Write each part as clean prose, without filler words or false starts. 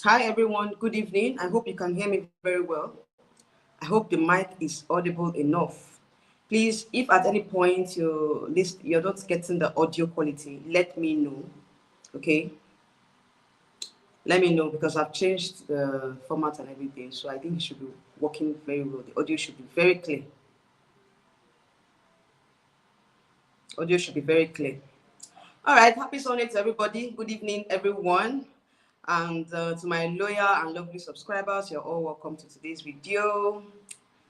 Hi everyone, good evening. I hope you can hear me very well. I hope the mic is audible enough. Please, if at any point you're not getting the audio quality, let me know. Okay, let me know because I've changed the format and everything, so I think it should be working very well. The audio should be very clear. Audio should be very clear. All right, happy Sunday to everybody. Good evening, everyone. And to my loyal and lovely subscribers, you're all welcome to today's video,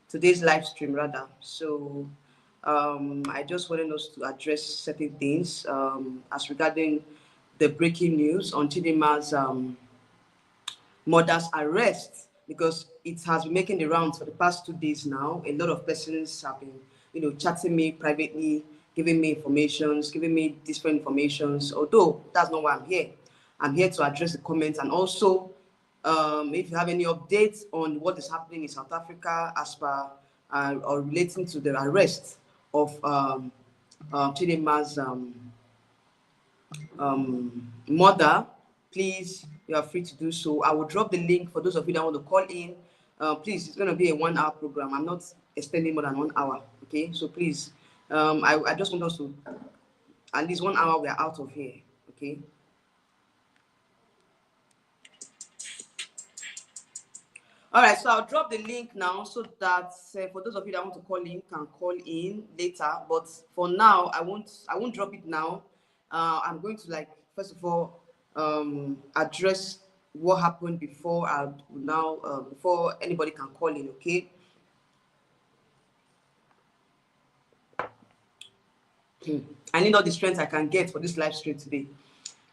today's live stream rather. So I just wanted us to address certain things as regarding the breaking news on Chidinma's mother's arrest, because it has been making the rounds for the past 2 days now. A lot of persons have been, chatting me privately, giving me informations, giving me different informations. Although that's not why I'm here. I'm here to address the comments and also, if you have any updates on what is happening in South Africa as per or relating to the arrest of Chidinma's mother, please, you are free to do so. I will drop the link for those of you that want to call in. Please, it's going to be a 1 hour program. I'm not extending more than 1 hour. Okay, so please, I just want us to at least 1 hour. We are out of here. Okay. All right, so I'll drop the link now so that for those of you that want to call in can call in later. But for now, I won't drop it now. I'm going to, like, first of all, address what happened before I now before anybody can call in. Okay. I need all the strength I can get for this live stream today.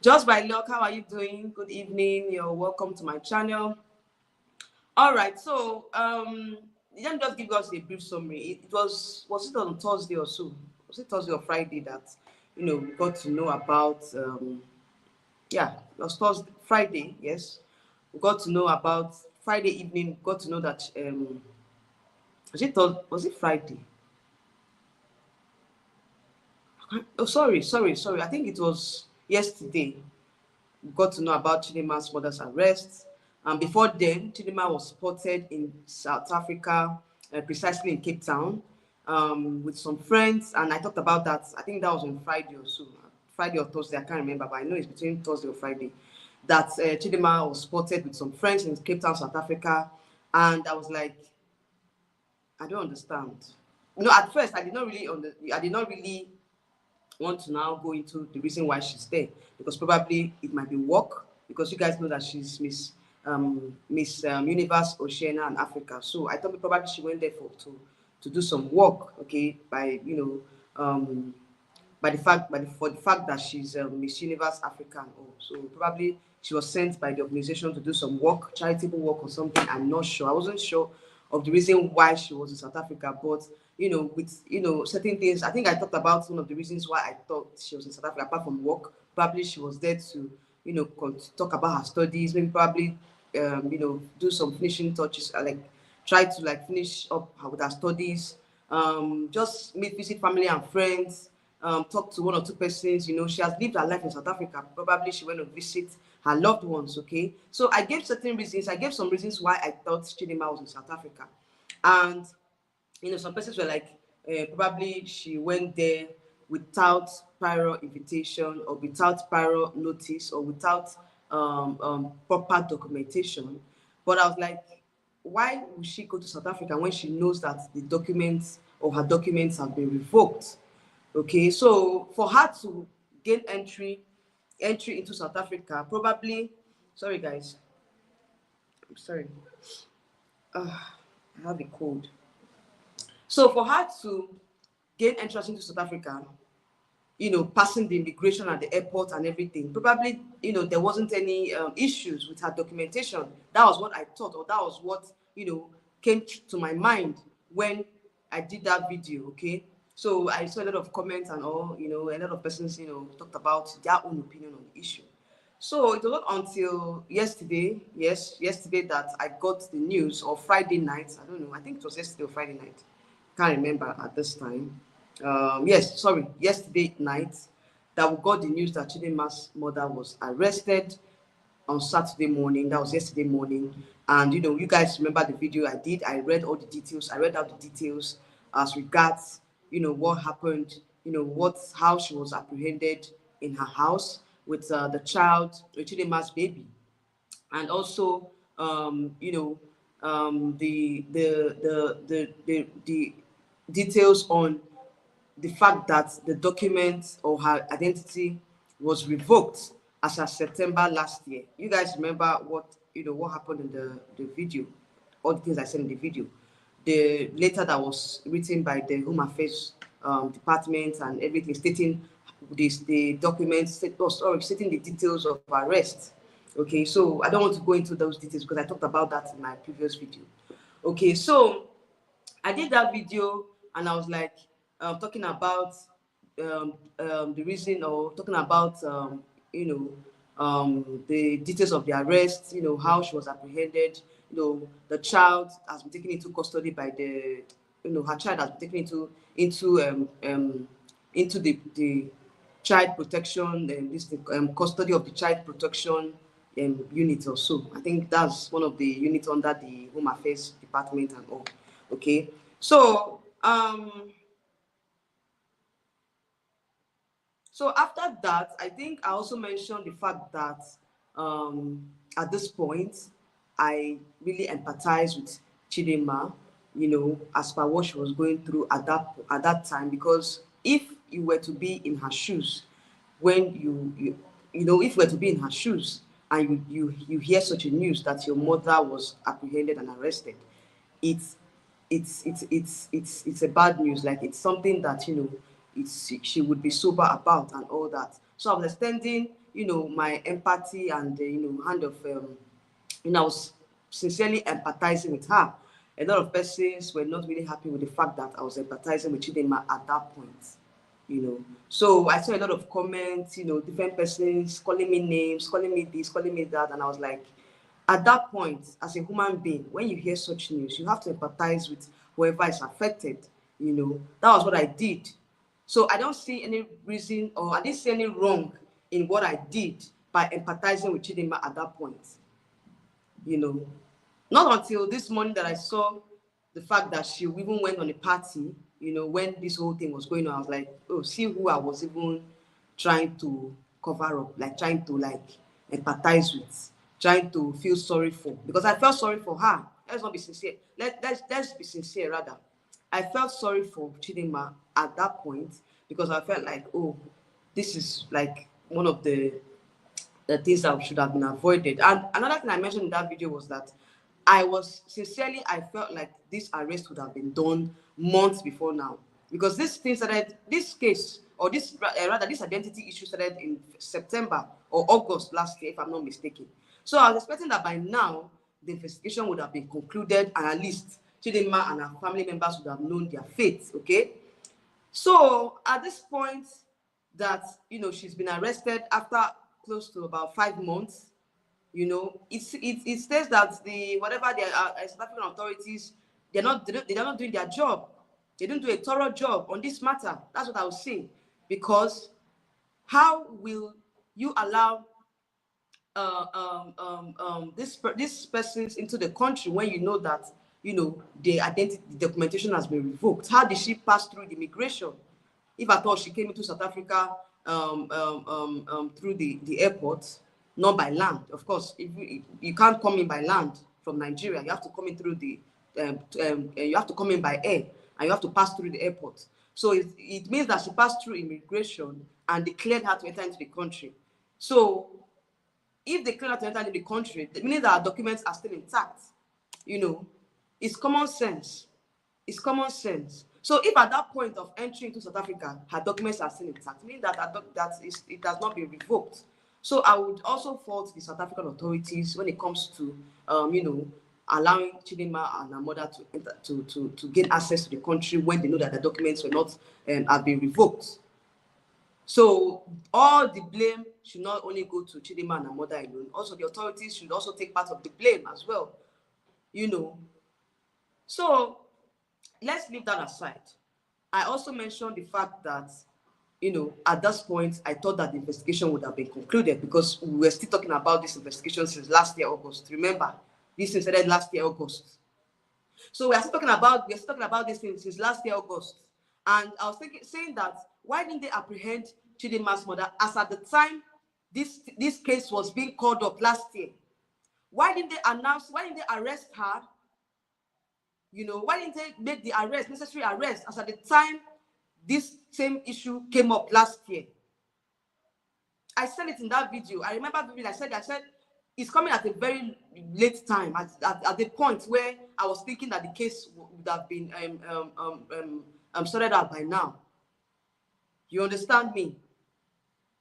Just by luck, how are you doing? Good evening. You're welcome to my channel. All right, so let me just give us a brief summary. It was it on Thursday or so? Was it Thursday or Friday that we got to know about? Yeah, it was Thursday, Friday. Yes, we got to know about Friday evening. We got to know that was it Friday? Oh, sorry. I think it was yesterday. We got to know about Chidinma's mother's arrest. And before then, Chidinma was spotted in South Africa, precisely in Cape Town, with some friends. And I talked about that. I think that was on Friday or so. Friday or Thursday, I can't remember, but I know it's between Thursday or Friday. That Chidinma was spotted with some friends in Cape Town, South Africa. And I was like, I don't understand. At first, I did not really want to now go into the reason why she's there, because probably it might be work, because you guys know that she's Miss Universe Oceania and Africa. So I thought probably she went there to do some work, okay, by for the fact that she's Miss Universe Africa and all. So probably she was sent by the organization to do some work, charitable work or something. I'm not sure. I wasn't sure of the reason why she was in South Africa, but with certain things, I think I talked about one of the reasons why I thought she was in South Africa apart from work. Probably she was there to talk about her studies, maybe probably do some finishing touches, like try to like finish up with her studies, just visit family and friends, talk to one or two persons. She has lived her life in South Africa. Probably she went to visit her loved ones. Okay, so I gave certain reasons. I gave some reasons why I thought Chidinma was in South Africa, and some persons were like, probably she went there without prior invitation or without prior notice or without proper documentation. But I was like, why would she go to South Africa when she knows that the documents or her documents have been revoked? Okay, so for her to gain entry into South Africa, probably, sorry guys, I'm sorry, I have a cold. So for her to gain entrance into South Africa, passing the immigration at the airport and everything, probably, there wasn't any issues with her documentation. That was what I thought, or that was what, came to my mind when I did that video, okay? So I saw a lot of comments and all, a lot of persons, talked about their own opinion on the issue. So it was not until yesterday, yesterday that I got the news, or Friday night, I don't know, I think it was yesterday or Friday night. Can't remember at this time. Yes, sorry, yesterday night that we got the news that Chidinma's mother was arrested on Saturday morning. That was yesterday morning. And, you know, you guys remember the video I did. I read all the details. I read out the details as regards, you know, what happened, you know, how she was apprehended in her house with the child, Chidinma's baby. And also, you know, the details on the fact that the document or her identity was revoked as of September last year. You guys remember what happened in the video, all the things I said in the video. The letter that was written by the Home Affairs department and everything stating the documents, stating the details of arrest. Okay, so I don't want to go into those details because I talked about that in my previous video. Okay, so I did that video and I was like talking about the reason, or talking about you the details of the arrest, you know, how she was apprehended, you know, the child has been taken into custody by the, you know, her child has been taken into the child protection and this custody of the child protection unit or so. I think that's one of the units under the Home Affairs Department and all. Okay, so so after that, I think I also mentioned the fact that at this point, I really empathize with Chidinma, you know, as per what she was going through at that time. Because if you were to be in her shoes, when you know, if you were to be in her shoes and you hear such a news that your mother was apprehended and arrested, it's it's a bad news. Like, it's something that, you know, she would be sober about and all that. So I was extending, you know, my empathy and you know, hand of you know, I was sincerely empathizing with her. A lot of persons were not really happy with the fact that I was empathizing with Chidinma at that point, you know. So I saw a lot of comments, you know, different persons calling me names, calling me this, calling me that, and I was like, at that point, as a human being, when you hear such news, you have to empathize with whoever is affected. You know, that was what I did. So I don't see any reason, or I didn't see any wrong in what I did by empathizing with Chidinma at that point. You know, not until this morning that I saw the fact that she even went on a party, you know, when this whole thing was going on. I was like, oh, see who I was even trying to cover up, like trying to like empathize with, trying to feel sorry for, because I felt sorry for her. Let's not be sincere. Let's be sincere rather. I felt sorry for Chidinma at that point because I felt like, oh, this is like one of the things that should have been avoided. And another thing I mentioned in that video was that I felt like this arrest would have been done months before now. Because this case, or this, rather, this identity issue started in September or August last year, if I'm not mistaken. So I was expecting that by now, the investigation would have been concluded, and at least Chidinma and her family members would have known their fate, okay? So at this point that, you know, she's been arrested after close to about 5 months, you know, it says that the whatever the South African authorities, they're not doing their job. They didn't do a thorough job on this matter. That's what I was saying. Because how will you allow this persons into the country when you know that, you know, the identity, the documentation has been revoked? How did she pass through the immigration? If at all she came into South Africa through the airport, not by land. Of course, if you can't come in by land from Nigeria, you have to come in through you have to come in by air, and you have to pass through the airport. So it means that she passed through immigration and they cleared her to enter into the country. So if they clear her to enter into the country, meaning that our documents are still intact. You know, it's common sense. It's common sense. So if at that point of entry into South Africa, her documents are still intact, meaning that it has not been revoked. So I would also fault the South African authorities when it comes to, you know, allowing Chidinma and her mother to enter, to gain access to the country when they know that the documents were not have been revoked. So all the blame should not only go to Chidinma and her mother alone. Also, the authorities should also take part of the blame as well. You know. So let's leave that aside. I also mentioned the fact that, at this point, I thought that the investigation would have been concluded because we were still talking about this investigation since last year, August. Remember, this thing started last year, August. So we're still talking about this thing since last year, August. And I was saying that why didn't they apprehend Chidinma's mother as at the time this case was being called up last year? Why didn't they arrest her? Why didn't they make the necessary arrest as at the time this same issue came up last year? I said it in that video. I remember I said it's coming at a very late time, at the point where I was thinking that the case would have been sorted out by now. You understand me?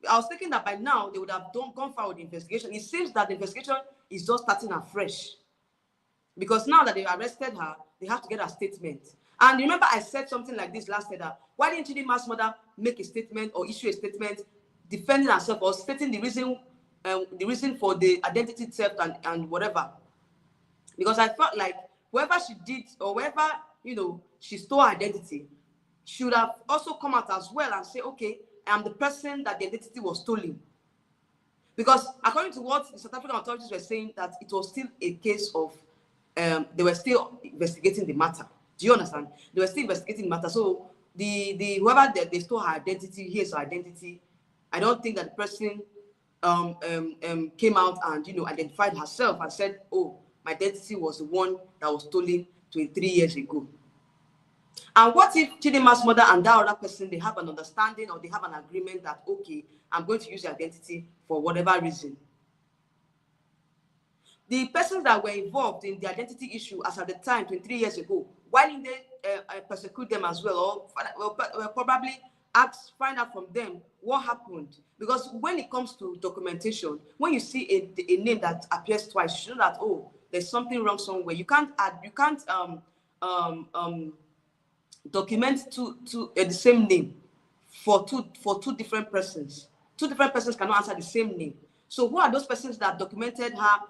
I was thinking that by now they would have gone forward with the investigation. It seems that the investigation is just starting afresh. Because now that they arrested her, they have to get a statement. And remember, I said something like this last year, that why didn't Chidinma's mother make a statement or issue a statement defending herself or stating the reason for the identity theft and whatever? Because I felt like whoever she did or wherever she stole her identity, she would have also come out as well and say, okay, I am the person that the identity was stolen. Because according to what the South African authorities were saying, that it was still a case of they were still investigating the matter. Do you understand? They were still investigating the matter. So the whoever they stole her identity, here's her identity. I don't think that the person came out and identified herself and said, oh, my identity was the one that was stolen 23 years ago. And what if Chidinma's mother and that other person, they have an understanding or they have an agreement that, okay, I'm going to use your identity for whatever reason? The persons that were involved in the identity issue as at the time, 23 years ago, why didn't they persecute them as well? Or probably find out from them what happened? Because when it comes to documentation, when you see a name that appears twice, you know that, oh, there's something wrong somewhere. You can't document the same name for two different persons. Two different persons cannot answer the same name. So who are those persons that documented her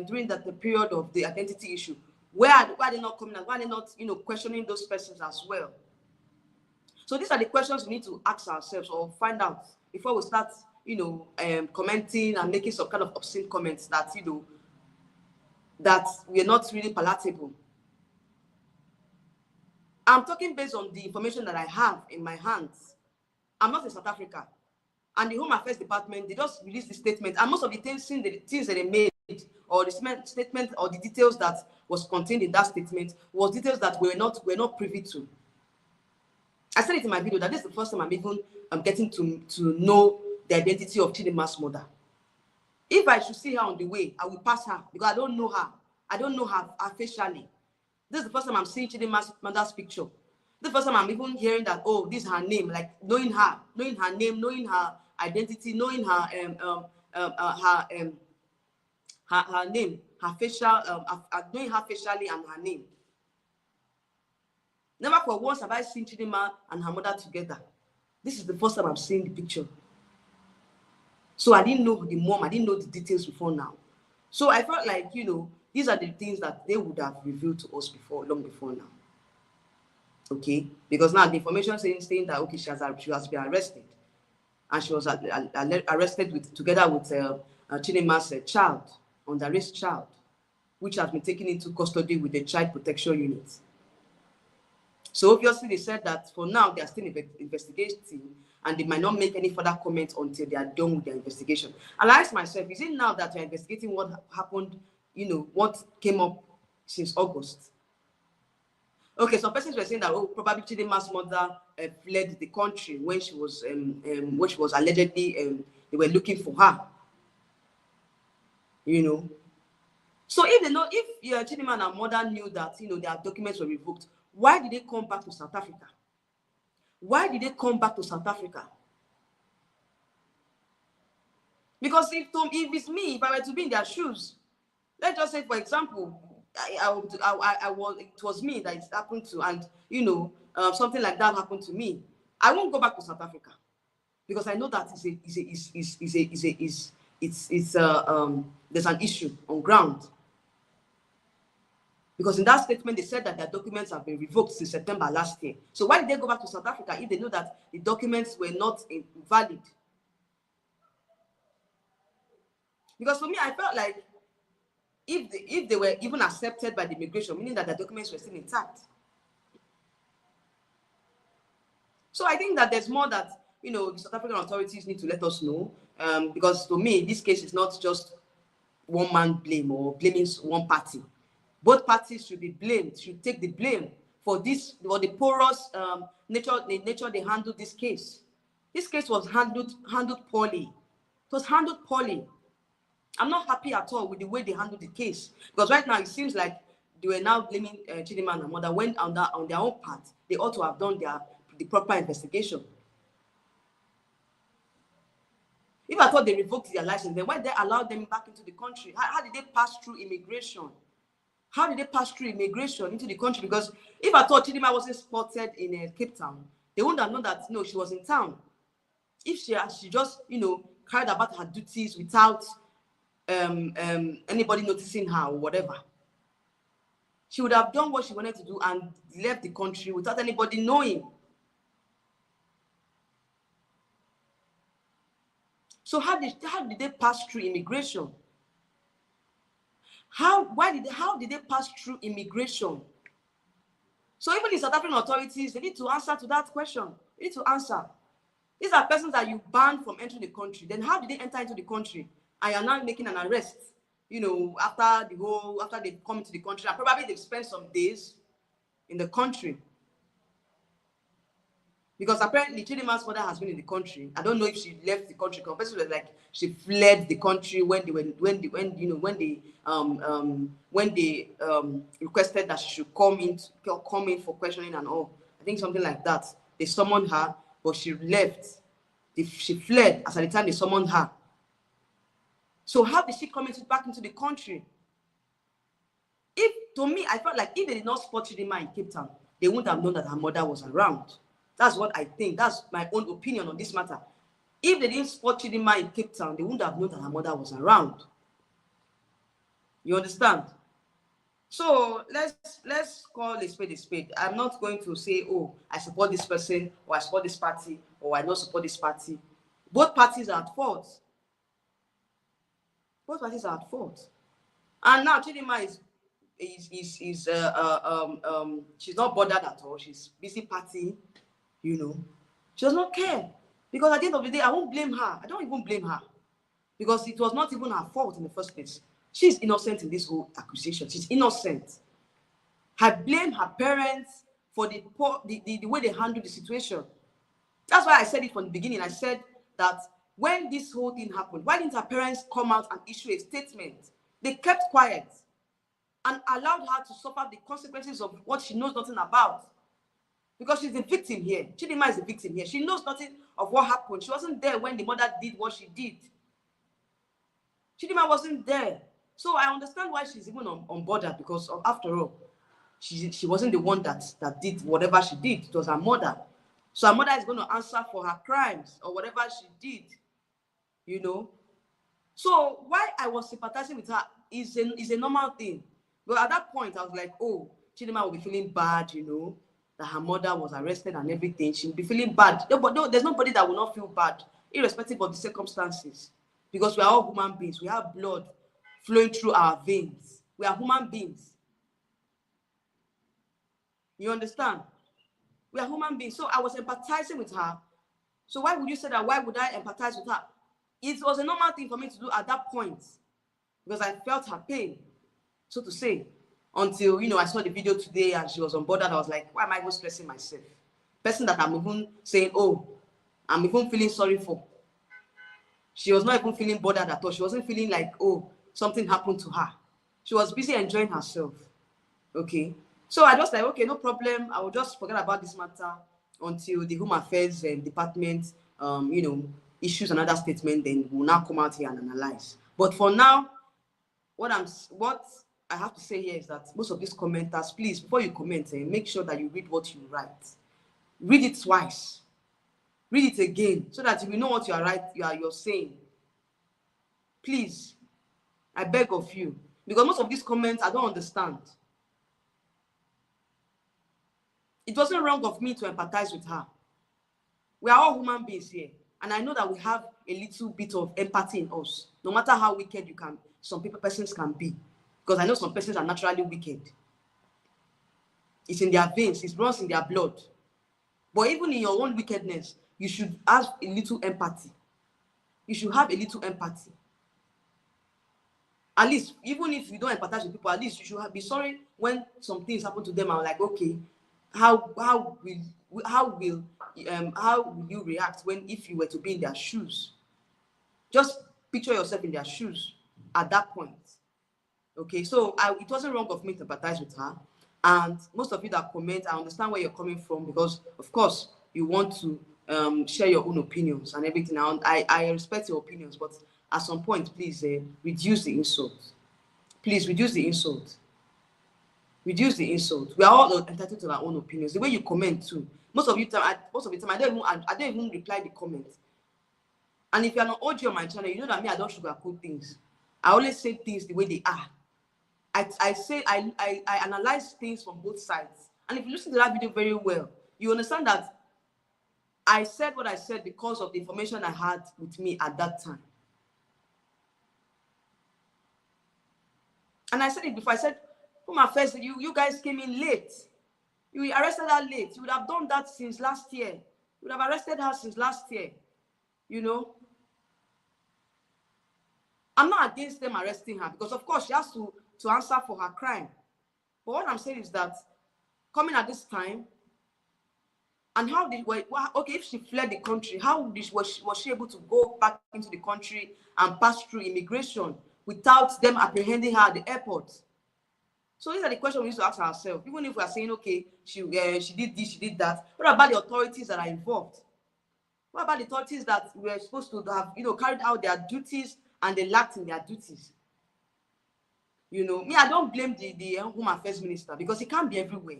during the period of the identity issue? Why are they not coming out? Why are they not questioning those persons as well? So these are the questions we need to ask ourselves or find out before we start commenting and making some kind of obscene comments that that we're not really palatable. I'm talking based on the information that I have in my hands. I'm not in South Africa. And the Home Affairs Department, they just released the statement. And most of the things that they made, or the statement or the details that was contained in that statement, was details that we're not privy to. I said it in my video that this is the first time I'm even getting to know the identity of Chidinma's mother. If I should see her on the way, I will pass her because I don't know her. I don't know her facially. This is the first time I'm seeing Chidinma's mother's picture. This is the first time I'm even hearing that, oh, this is her name, like knowing her name, knowing her identity, knowing her name, her facial, knowing her facially and her name. Never for once have I seen Chidinma and her mother together. This is the first time I'm seeing the picture. So I didn't know the mom, I didn't know the details before now. So I felt like, these are the things that they would have revealed to us long before now. Okay? Because now the information saying that, okay, she has been arrested. And she was arrested together with Chidinma's child, underage child, which has been taken into custody with the Child Protection Unit. So obviously they said that for now they are still investigating and they might not make any further comments until they are done with their investigation. And I asked myself, is it now that you're investigating what happened, what came up since August? Okay, some persons were saying that, oh, probably Chidinma's mother fled the country when she was allegedly, they were looking for her. So if Chidinma and her mother knew that, their documents were revoked, why did they come back to South Africa? Why did they come back to South Africa? Because if it's me, if I were to be in their shoes, let's just say, for example, it was me that it happened to, and something like that happened to me, I won't go back to South Africa because I know that there's an issue on ground. Because in that statement, they said that their documents have been revoked since September last year. So why did they go back to South Africa if they know that the documents were not valid? Because for me, I felt like if they were even accepted by the immigration, meaning that the documents were still intact. So I think that there's more that, you know, the South African authorities need to let us know. Because to me, this case is not just one man blame or blaming one party. Both parties should be blamed, should take the blame for this, or the porous nature they handled this case. This case was handled poorly. It was handled poorly. I'm not happy at all with the way they handled the case, because right now it seems like they were now blaming Chidinma and her mother, when on their own part they ought to have done the proper investigation. If I thought they revoked their license, then why did they allow them back into the country? How did they pass through immigration? How did they pass through immigration into the country? Because if I thought Chidinma wasn't spotted in Cape Town, they wouldn't have known that, no, she was in town. If she just, you know, carried about her duties without anybody noticing her or whatever, she would have done what she wanted to do and left the country without anybody knowing. So how did they pass through immigration? How did they pass through immigration? So even the South African authorities, they need to answer to that question. They need to answer. These are persons that you banned from entering the country. Then how did they enter into the country? And you're now making an arrest, you know, after they come into the country, and probably they've spent some days in the country. Because apparently Chidinma's mother has been in the country. I don't know if she left the country. Because it was like she fled the country when they requested that she should come in for questioning and all. I think something like that. They summoned her, but she left. She fled as at the time they summoned her. So how did she come back into the country? To me, I felt like if they did not spot Chidinma in Cape Town, they wouldn't have known that her mother was around. That's what I think. That's my own opinion on this matter. If they didn't spot Chidinma in Cape Town, they wouldn't have known that her mother was around. You understand? So let's call a spade a spade. I'm not going to say, oh, I support this person, or I support this party, or I don't support this party. Both parties are at fault. Both parties are at fault. And now Chidinma she's not bothered at all. She's busy partying. You know, she does not care, because at the end of the day, I won't blame her. I don't even blame her, because it was not even her fault in the first place. She's innocent in this whole accusation. She's innocent. I blame her parents for the way they handled the situation. That's why I said it from the beginning. I said that when this whole thing happened, why didn't her parents come out and issue a statement? They kept quiet and allowed her to suffer the consequences of what she knows nothing about. Because she's the victim here. Chidinma is the victim here. She knows nothing of what happened. She wasn't there when the mother did what she did. Chidinma wasn't there. So I understand why she's even on board, because after all, she wasn't the one that did whatever she did. It was her mother. So her mother is going to answer for her crimes or whatever she did. You know? So why I was sympathizing with her is a normal thing. But at that point, I was like, oh, Chidinma will be feeling bad, you know, that her mother was arrested and everything. She will be feeling bad. No, there's nobody that will not feel bad, irrespective of the circumstances. Because we are all human beings. We have blood flowing through our veins. We are human beings. You understand? We are human beings. So I was empathizing with her. So why would you say that? Why would I empathize with her? It was a normal thing for me to do at that point, because I felt her pain, so to say. Until, you know, I saw the video today and she was on board, and I was like, why am I even stressing myself? Person that I'm even saying, oh, I'm even feeling sorry for. She was not even feeling bothered at all. She wasn't feeling like, oh, something happened to her. She was busy enjoying herself. Okay. So I just like, okay, no problem. I will just forget about this matter until the Home Affairs Department, you know, issues another statement. Then we'll now come out here and analyze. But for now, what I have to say here is that most of these commenters, please, before you comment, make sure that you read what you write. Read it twice. Read it again, so that you will know what you're saying. Please, I beg of you. Because most of these comments, I don't understand. It wasn't wrong of me to empathize with her. We are all human beings here. And I know that we have a little bit of empathy in us, no matter how wicked some persons can be. Because I know some persons are naturally wicked. It's in their veins, it runs in their blood. But even in your own wickedness, you should have a little empathy. You should have a little empathy. At least, even if you don't empathize with people, at least you should be sorry when some things happen to them. I'm like, okay, how will you react if you were to be in their shoes? Just picture yourself in their shoes at that point. Okay, so it wasn't wrong of me to empathize with her. And most of you that comment, I understand where you're coming from, because of course you want to share your own opinions and everything. And I respect your opinions, but at some point, please reduce the insult. Please reduce the insult. Reduce the insult. We are all entitled to our own opinions. The way you comment too. Most of the time, I don't even reply the comments. And if you're not OG on my channel, you know that me, I don't sugarcoat things. I always say things the way they are. I analyze things from both sides. And if you listen to that video very well, you understand that I said what I said because of the information I had with me at that time. And I said it before. I said, from my first, you guys came in late. You arrested her late. You would have done that since last year. You would have arrested her since last year. You know? I'm not against them arresting her, because of course she has to answer for her crime. But what I'm saying is that coming at this time, and okay, if she fled the country, was she able to go back into the country and pass through immigration without them apprehending her at the airport? So these are the questions we need to ask ourselves. Even if we are saying, okay, she did this, she did that, what about the authorities that are involved? What about the authorities that were supposed to have, carried out their duties and they lacked in their duties? Me, I don't blame the Home Affairs Minister, because he can't be everywhere.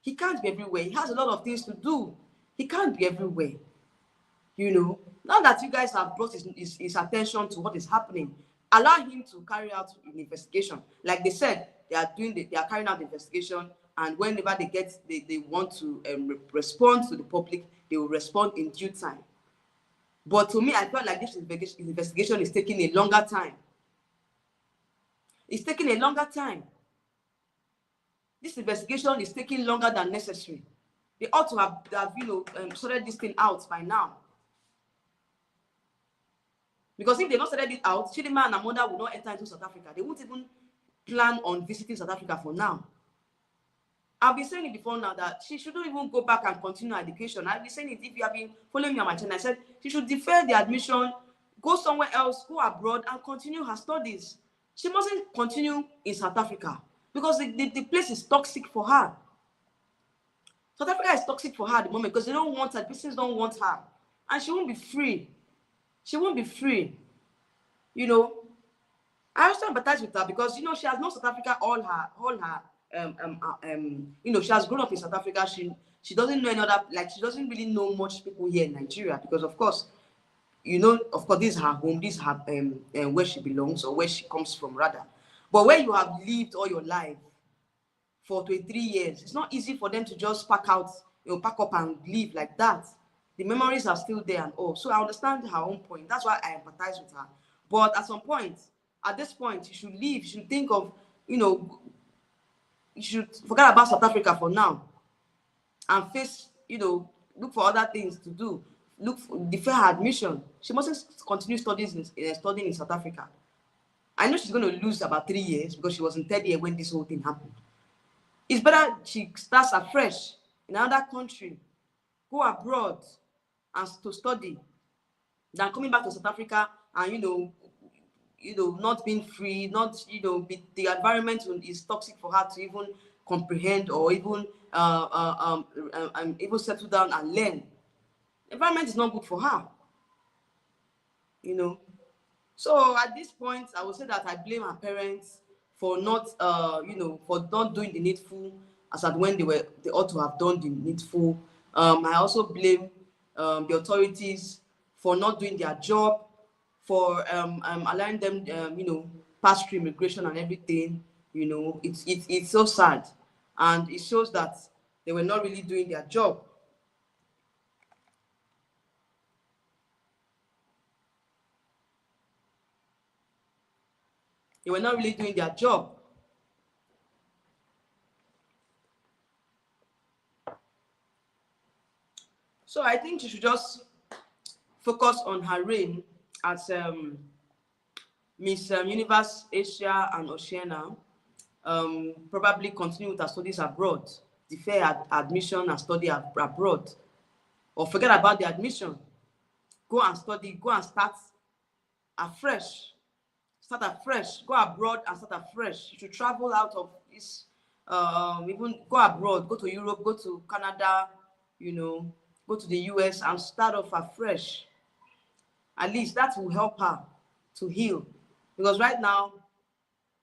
He can't be everywhere. He has a lot of things to do. He can't be everywhere. Now that you guys have brought his attention to what is happening, allow him to carry out an investigation. Like they said, they are carrying out the investigation, and whenever they want to respond to the public, they will respond in due time. But to me, I felt like this investigation is taking a longer time. It's taking a longer time. This investigation is taking longer than necessary. They ought to have sorted this thing out by now. Because if they not started it out, Chidinma and Amonda will not enter into South Africa. They won't even plan on visiting South Africa for now. I've been saying it before now that she shouldn't even go back and continue her education. I've been saying it, if you have been following me on my channel, I said she should defer the admission, go somewhere else, go abroad and continue her studies. She mustn't continue in South Africa, because the place is toxic for her. South Africa is toxic for her at the moment, because they don't want her, the persons don't want her. And she won't be free. She won't be free. I also empathize with her, because she has known South Africa all her she has grown up in South Africa. She doesn't know any other, like, she doesn't really know much people here in Nigeria, because of course, this is her home, this is her where she belongs, or where she comes from rather. But where you have lived all your life for 23 years, it's not easy for them to just pack up and leave like that. The memories are still there and all. So I understand her own point. That's why I empathize with her. But at this point, you should leave. You should think of, you should forget about South Africa for now and face, look for other things to do. Defer her admission. She mustn't continue studying in South Africa. I know she's going to lose about 3 years, because she was in third year when this whole thing happened. It's better she starts afresh in another country, go abroad and to study, than coming back to South Africa and not being free, the environment is toxic for her to even comprehend or even settle down and learn. The environment is not good for her. So at this point, I would say that I blame her parents for not doing the needful, as at when they ought to have done the needful. I also blame the authorities for not doing their job, for allowing them pass through immigration and everything. It's so sad, and it shows that they were not really doing their job. They were not really doing their job. So I think she should just focus on her reign as Miss Universe Asia and Oceania. Probably continue with her studies abroad, defer admission and study abroad, or forget about the admission. Go and study, go and start afresh. Start afresh, go abroad and start afresh. You should travel out of this, even go abroad, go to Europe, go to Canada, you know, go to the US and start off afresh. At least that will help her to heal. Because right now,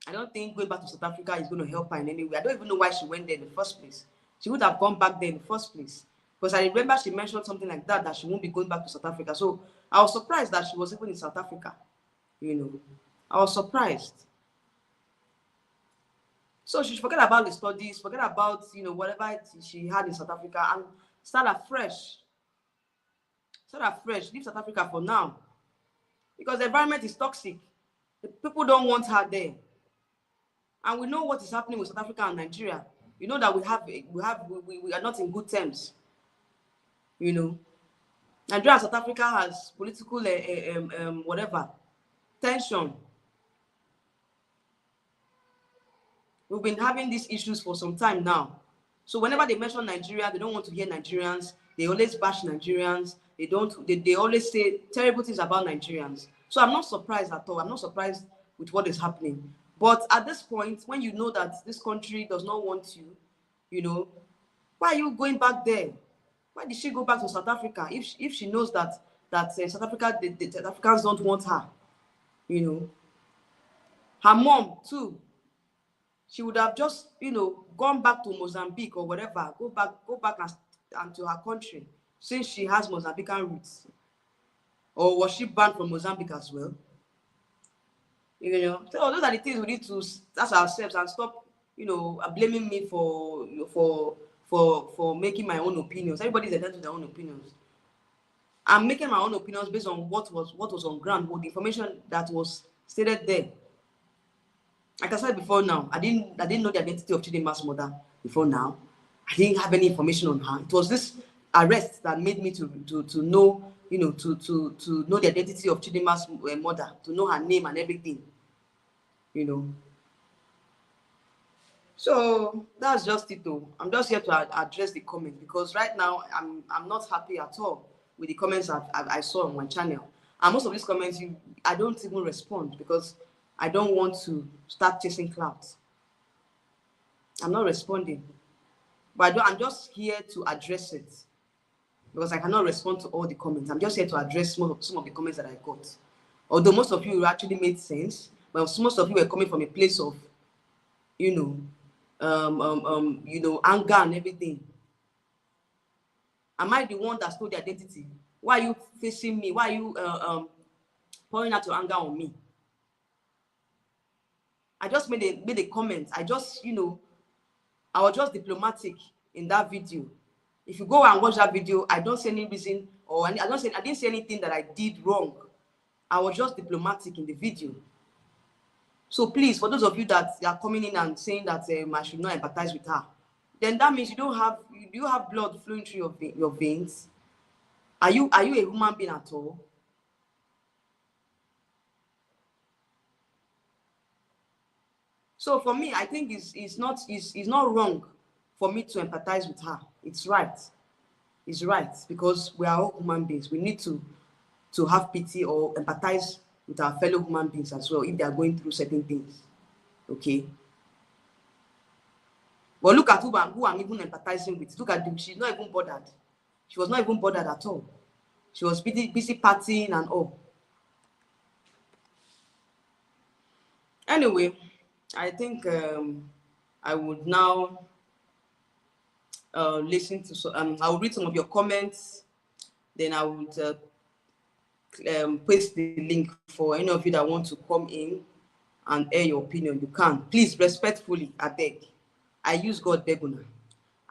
I don't think going back to South Africa is going to help her in any way. I don't even know why she went there in the first place. She would have gone back there in the first place. Because I remember she mentioned something like that, that she won't be going back to South Africa. So I was surprised that she was even in South Africa. You know, I was surprised. So she should forget about the studies, forget about, you know, whatever she had in South Africa and start afresh. Start afresh. Leave South Africa for now. Because the environment is toxic. The people don't want her there. And we know what is happening with South Africa and Nigeria. You know that we are not in good terms. You know, Nigeria and South Africa has political whatever tension. We've been having these issues for some time now. So whenever they mention Nigeria, they don't want to hear Nigerians. They always bash Nigerians. They always say terrible things about Nigerians. So I'm not surprised at all. I'm not surprised with what is happening. But at this point, when you know that this country does not want you, you know, why are you going back there? Why did she go back to South Africa if she knows that South Africa, the South Africans don't want her? You know, her mom too. She would have just, you know, gone back to Mozambique or whatever. Go back and to her country since she has Mozambican roots. Or was she banned from Mozambique as well? You know, so those are the things we need to ask ourselves and stop, you know, blaming me for making my own opinions. Everybody's entitled to their own opinions. I'm making my own opinions based on what was on ground, what the information that was stated there. Like I said before now, I didn't know the identity of Chidinma's mother before now. I didn't have any information on her. It was this arrest that made me to know, you know, to know the identity of Chidinma's mother, to know her name and everything, you know. So that's just it though. I'm just here to address the comment because right now I'm not happy at all with the comments I saw on my channel. And most of these comments, I don't even respond because I don't want to start chasing clouds. I'm not responding. But I'm just here to address it because I cannot respond to all the comments. I'm just here to address some of the comments that I got. Although most of you actually made sense, but most of you were coming from a place of, you know, anger and everything. Am I the one that stole the identity? Why are you facing me? Why are you pouring out your anger on me? I just made a comment. I just, you know, I was just diplomatic in that video. If you go and watch that video, I don't see any reason, or I didn't see anything that I did wrong. I was just diplomatic in the video. So please, for those of you that are coming in and saying that I should not empathize with her, then that means you have blood flowing through your veins. Are you a human being at all? So for me, I think it's not wrong for me to empathize with her. It's right. It's right because we are all human beings. We need to have pity or empathize with our fellow human beings as well if they are going through certain things. Okay. But look at who I'm even empathizing with. Look at them. She's not even bothered. She was not even bothered at all. She was busy partying and all. Anyway, I think I would now listen to I will read some of your comments. Then I would paste the link for any of you that want to come in and air your opinion. You can. Please, respectfully, I beg. I use God beguna.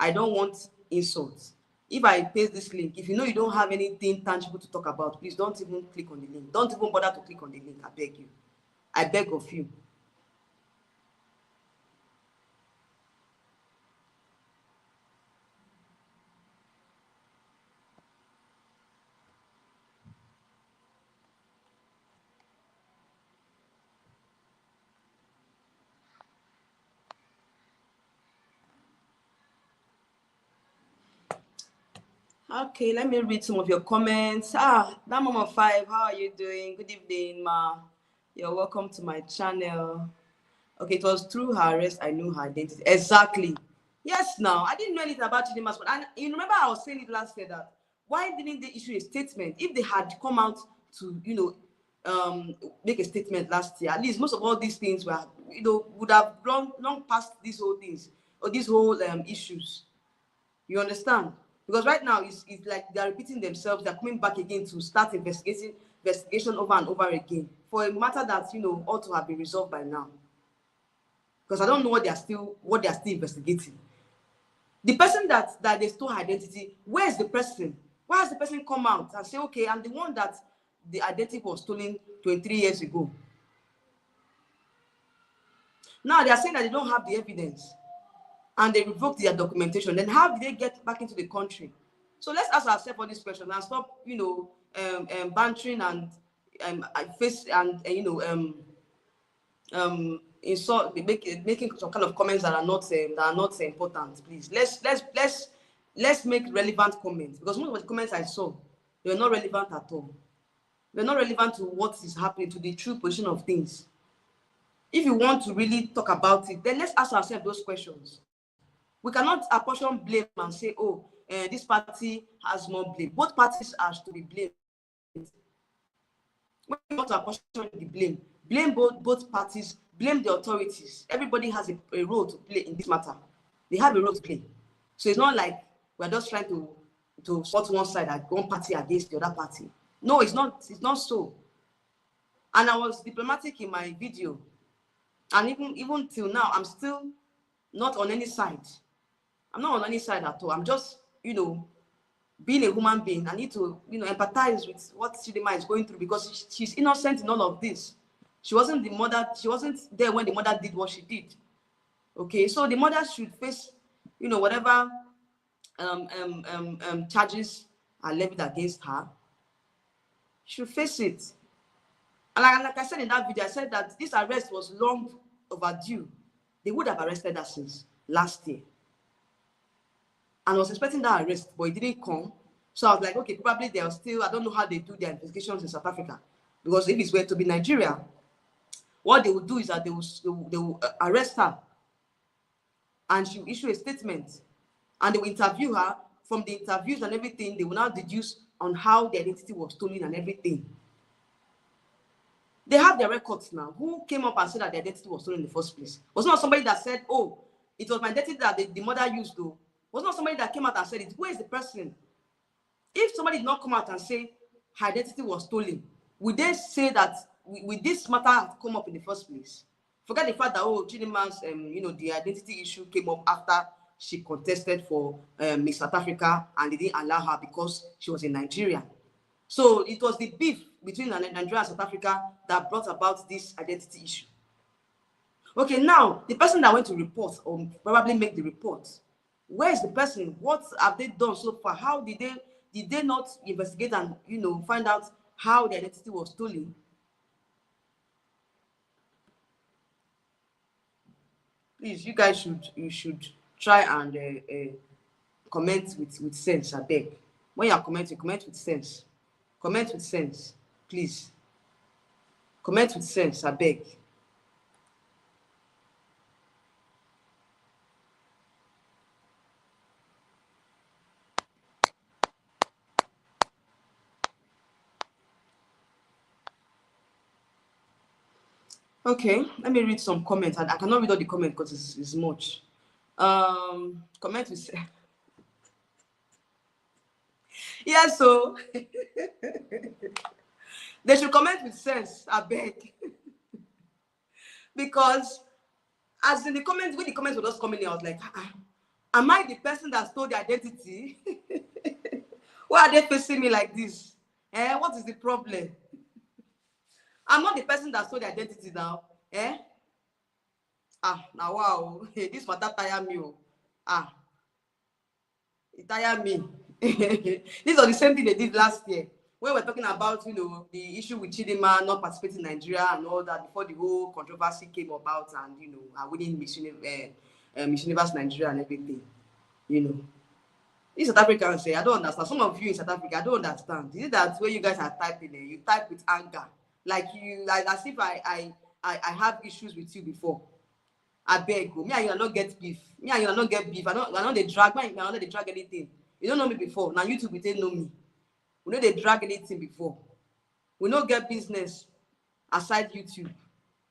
I don't want insults. If I paste this link, if you know you don't have anything tangible to talk about, please don't even click on the link. Don't even bother to click on the link. I beg you. I beg of you. Okay, let me read some of your comments. That Mama 5, how are you doing? Good evening, Ma. You're welcome to my channel. Okay, it was through her arrest I knew her identity. Exactly. Yes, now I didn't know anything about Chidinma, but you remember I was saying it last year that why didn't they issue a statement? If they had come out to, make a statement last year, at least most of all these things were, would have long past these whole things or these whole issues. You understand? Because right now it's like they're repeating themselves. They're coming back again to start investigation over and over again for a matter that ought to have been resolved by now. Because I don't know what they are still investigating. The person that they stole her identity, where is the person? Why has the person come out and say, okay, I'm the one that the identity was stolen 23 years ago? Now they are saying that they don't have the evidence and they revoked their documentation. Then how did they get back into the country? So let's ask ourselves all these questions and stop, bantering and face and insult, making some kind of comments that are not important. Please, let's make relevant comments, because most of the comments I saw, they were not relevant at all. They're not relevant to what is happening, to the true position of things. If you want to really talk about it, then let's ask ourselves those questions. We cannot apportion blame and say, oh, this party has more blame. Both parties are to be blamed. When you want to apportion the blame both parties, blame the authorities. Everybody has a role to play in this matter. They have a role to play. So it's not like we're just trying to support one side, one party against the other party. No, it's not so. And I was diplomatic in my video. And even till now, I'm still not on any side. I'm not on any side at all. I'm just, being a human being. I need to, empathize with what Chidinma is going through, because she's innocent in all of this. She wasn't there when the mother did what she did. Okay, so the mother should face, whatever charges are levied against her. She should face it. And like I said in that video, I said that this arrest was long overdue. They would have arrested her since last year. And I was expecting that arrest, but it didn't come. So I was like, okay, probably they're still, I don't know how they do their investigations in South Africa. Because if it's were to be Nigeria, what they will do is that they will arrest her and she will issue a statement. And they will interview her. From the interviews and everything, they will now deduce on how the identity was stolen and everything. They have their records now. Who came up and said that the identity was stolen in the first place? It was not somebody that said, oh, it was my identity that the mother used though. Was not somebody that came out and said it. Where is the person? If somebody did not come out and say her identity was stolen, would they say that with this matter have come up in the first place? Forget the fact that Chidinma's the identity issue came up after she contested for Miss South Africa and they didn't allow her because she was in Nigeria. So it was the beef between Nigeria and South Africa that brought about this identity issue. Okay, now the person that went to report or probably make the report, where is the person? What have they done so far? How did they not investigate and find out how the identity was stolen? Please, you guys should try and comment with sense. I beg. When you are commenting, comment with sense. Comment with sense, please. Comment with sense. I beg. Okay, let me read some comments. I cannot read all the comments because it's much. Comment with yeah, so they should comment with sense, I beg. Because as in the comments, when the comments were just coming in, I was like, Am I the person that stole the identity? Why are they facing me like this? What is the problem? I'm not the person that stole the identity now. Now wow, this matter tire me. It tire me. These are the same thing they did last year. When we're talking about, the issue with Chidinma not participating in Nigeria and all that before the whole controversy came about and, are winning Miss Universe Nigeria and everything, These South Africans say, I don't understand. Some of you in South Africa, I don't understand. Is it that when you guys are typing, you type with anger? Like as if I have issues with you before. I beg you. Me and you are not get beef. Me and you are not get beef. I don't they drag. Me and you are not they drag anything. You don't know me before. Now YouTube, we didn't know me. We know they drag anything before. We don't get business aside YouTube.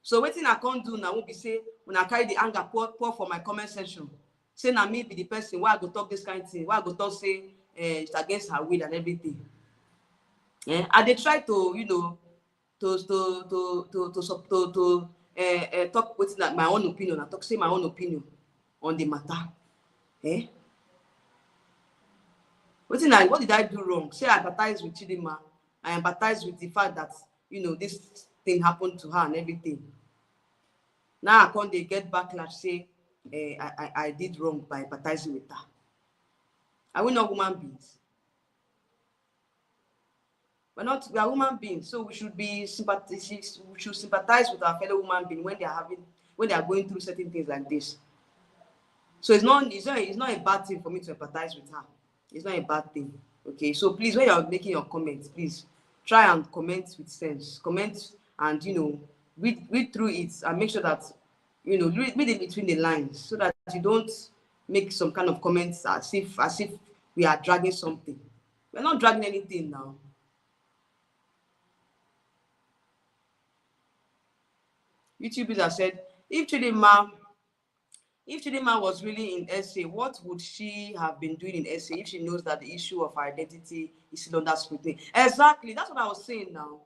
So what thing I can't do now will be say when I carry the anger pour for my comment section. Say now me be the person why I go talk this kind of thing. Why I go talk say it's against her will and everything. And they try to talk with my own opinion. I talk say my own opinion on the matter. What did I do wrong? Say I empathize with Chidinma. I empathize with the fact that this thing happened to her and everything. Now I can't they get backlash say I did wrong by empathizing with her. Are we not human beings? We are human beings, so we should be sympathetic. We should sympathize with our fellow human beings when they are going through certain things like this. So it's not a bad thing for me to empathize with her. It's not a bad thing. Okay, so please, when you're making your comments, please try and comment with sense. Comment and read through it and make sure that read it between the lines so that you don't make some kind of comments as if we are dragging something. We're not dragging anything now. YouTubers have said, if Chidinma was really in SA, what would she have been doing in SA if she knows that the issue of her identity is still under scrutiny? Exactly, that's what I was saying now.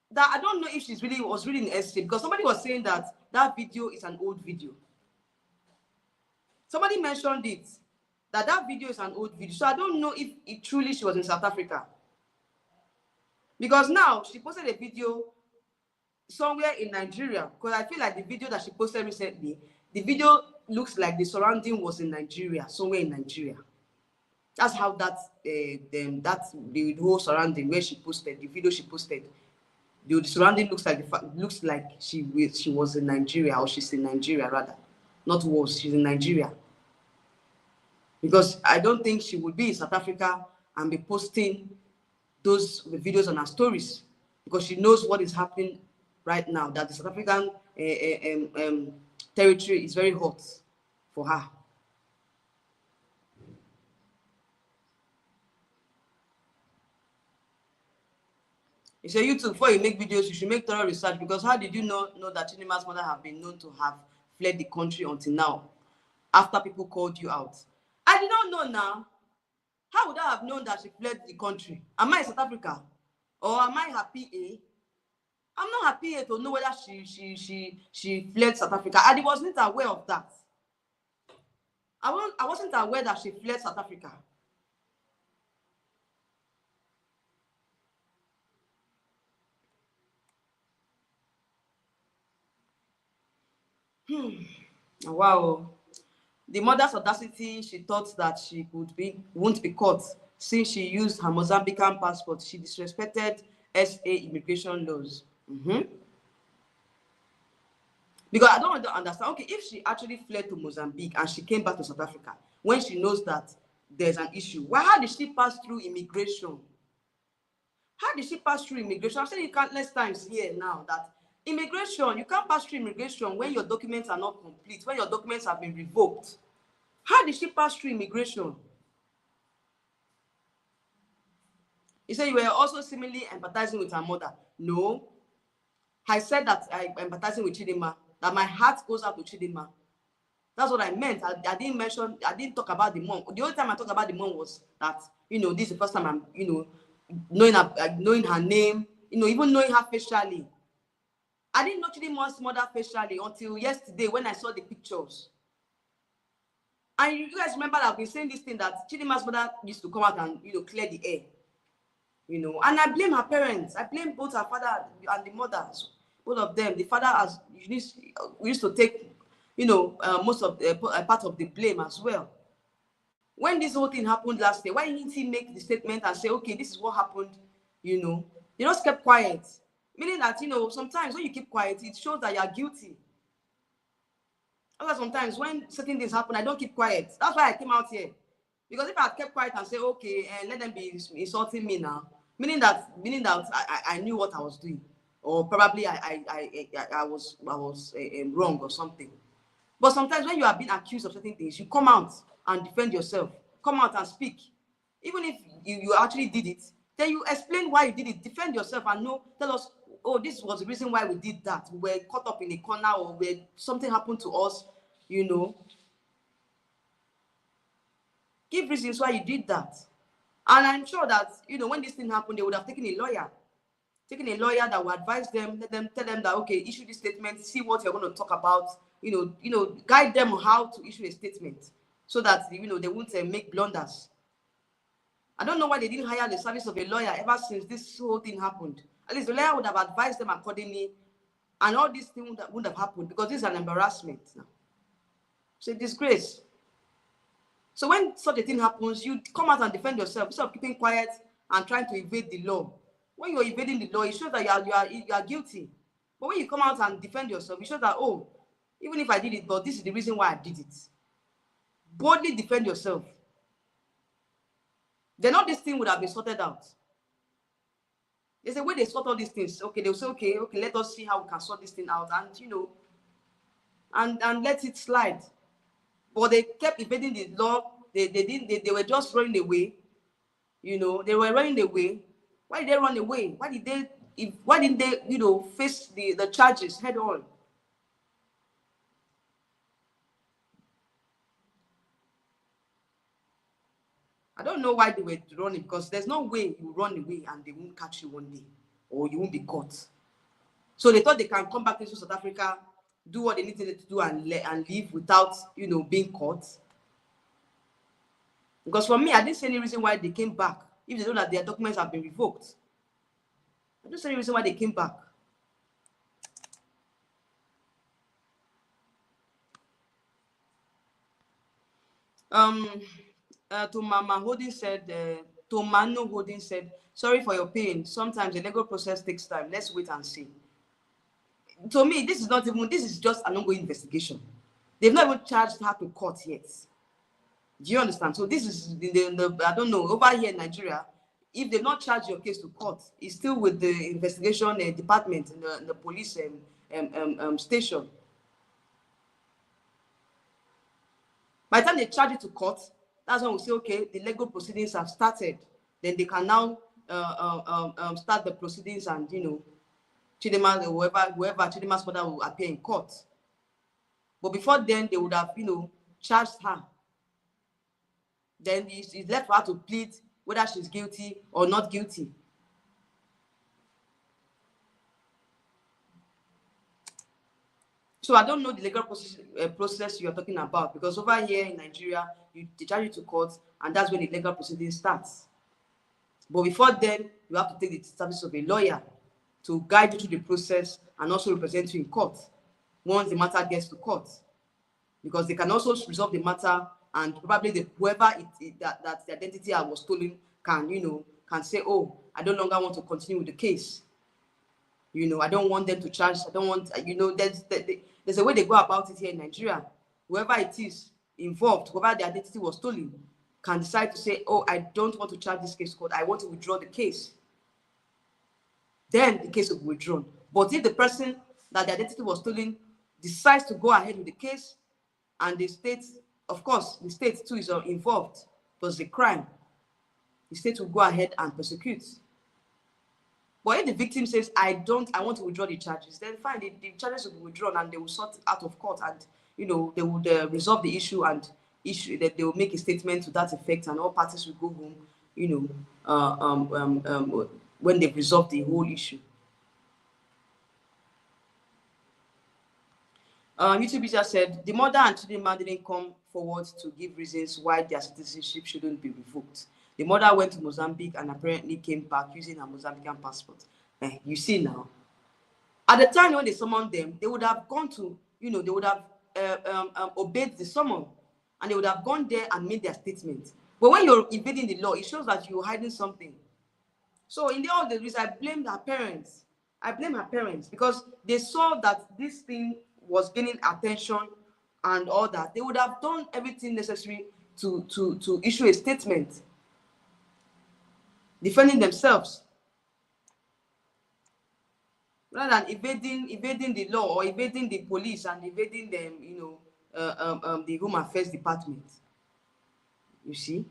That I don't know if she was really in SA because somebody was saying that video is an old video. Somebody mentioned it, that video is an old video. So I don't know if truly she was in South Africa. Because now she posted a video somewhere in Nigeria, because I feel like the video that she posted recently, the video looks like the surrounding was in Nigeria, somewhere in Nigeria. That's how the whole surrounding where she posted the video she posted, the surrounding looks like she was in Nigeria, or she's in Nigeria rather, she's in Nigeria. Because I don't think she would be in South Africa and be posting those videos on her stories, because she knows what is happening right now, that the South African territory is very hot for her. You say, YouTube, before you make videos, you should make thorough research, because how did you know that Chidinma's mother have been known to have fled the country until now, after people called you out? I did not know now. How would I have known that she fled the country? Am I in South Africa? Or am I her PA? I'm not her PA to know whether she fled South Africa. I wasn't aware of that. I wasn't aware that she fled South Africa. Wow. The mother's audacity, she thought that she won't be caught since she used her Mozambican passport. She disrespected SA immigration laws. Because I don't understand. Okay, if she actually fled to Mozambique and she came back to South Africa, when she knows that there's an issue, how did she pass through immigration? How did she pass through immigration? I've said it countless times here now that immigration, you can't pass through immigration when your documents are not complete, when your documents have been revoked. How did she pass through immigration? You said you were also similarly empathizing with her mother. No. I said that I'm empathizing with Chidinma, that my heart goes out to Chidinma. That's what I meant. I didn't talk about the mom. The only time I talked about the mom was that, this is the first time I'm, knowing her name, even knowing her facially. I didn't know Chidinma's mother facially until yesterday when I saw the pictures. And you guys remember that I've been saying this thing that Chidinma's mother used to come out and clear the air. And I blame her parents. I blame both her father and the mothers, both of them. The father used to take, most of the part of the blame as well. When this whole thing happened last year, why didn't he make the statement and say, okay, this is what happened? They just kept quiet. Meaning that, sometimes when you keep quiet, it shows that you are guilty. Otherwise, sometimes when certain things happen, I don't keep quiet. That's why I came out here. Because if I had kept quiet and say, okay, and let them be insulting me now, meaning that I knew what I was doing, or probably I was wrong or something. But sometimes when you are being accused of certain things, you come out and defend yourself. Come out and speak. Even if you actually did it, then you explain why you did it. Defend yourself and tell us, oh, this was the reason why we did that. We were caught up in a corner, or where something happened to us, Give reasons why you did that. And I'm sure that, when this thing happened, they would have taken a lawyer. That would advise them, tell them that, okay, issue this statement, see what you're going to talk about, guide them on how to issue a statement so that, they won't make blunders. I don't know why they didn't hire the service of a lawyer ever since this whole thing happened. At least the lawyer would have advised them accordingly, and all these things wouldn't have happened, because this is an embarrassment now. It's a disgrace. So when such a thing happens, you come out and defend yourself instead of keeping quiet and trying to evade the law. When you're evading the law, it shows that you are guilty. But when you come out and defend yourself, it shows that, oh, even if I did it, but this is the reason why I did it. Boldly defend yourself. Then all this thing would have been sorted out. There's a way they sort all these things. Okay, they'll say, okay, let us see how we can sort this thing out, and and let it slide. But they kept evading the law. They were just running away. They were running away. Why did they run away? Why didn't they face the charges head on? I don't know why they were running, because there's no way you run away and they won't catch you one day, or you won't be caught. So they thought they can come back to South Africa, do what they needed to do, and leave without being caught. Because for me, I didn't see any reason why they came back if they know that their documents have been revoked. I don't see any reason why they came back. Tomano Holding said, sorry for your pain. Sometimes the legal process takes time. Let's wait and see. To me, this is just an ongoing investigation. They've not even charged her to court yet. Do you understand? So this is I don't know, over here in Nigeria, if they've not charged your case to court, it's still with the investigation department in the police station. By the time they charge it to court, that's when we say, okay, the legal proceedings have started. Then they can now start the proceedings, and Chidinma, whoever Chidinma's mother will appear in court. But before then, they would have charged her. Then it's left for her to plead whether she's guilty or not guilty. So I don't know the legal process you're talking about, because over here in Nigeria, they charge you to court, and that's when the legal proceeding starts. But before then, you have to take the service of a lawyer to guide you through the process and also represent you in court once the matter gets to court, because they can also resolve the matter, and probably whoever that the identity was stolen can say, oh, I no longer want to continue with the case. I don't want them to charge. I don't want, there's a way they go about it here in Nigeria. Whoever it is involved, whoever the identity was stolen, can decide to say, oh, I don't want to charge this case court. I want to withdraw the case. Then the case will be withdrawn. But if the person that the identity was stolen decides to go ahead with the case, and the state, of course, the state too is involved, because the crime, the state will go ahead and prosecute. But if the victim says, I want to withdraw the charges, then fine, the charges will be withdrawn, and they will sort out of court, and they would resolve the issue, and that they will make a statement to that effect, and all parties will go home, when they've resolved the whole issue. YouTube just said the mother and Chidinma didn't come forward to give reasons why their citizenship shouldn't be revoked. The mother went to Mozambique and apparently came back using her Mozambican passport. You see now, at the time when they summoned them, they would have gone to, they would have obeyed the summon, and they would have gone there and made their statement. But when you're evading the law, it shows that you're hiding something. So in the all the reason, I blame her parents. I blame her parents because they saw that this thing was gaining attention and all that. They would have done everything necessary to issue a statement defending themselves, rather than evading the law or evading the police and evading them, the Home Affairs Department. You see.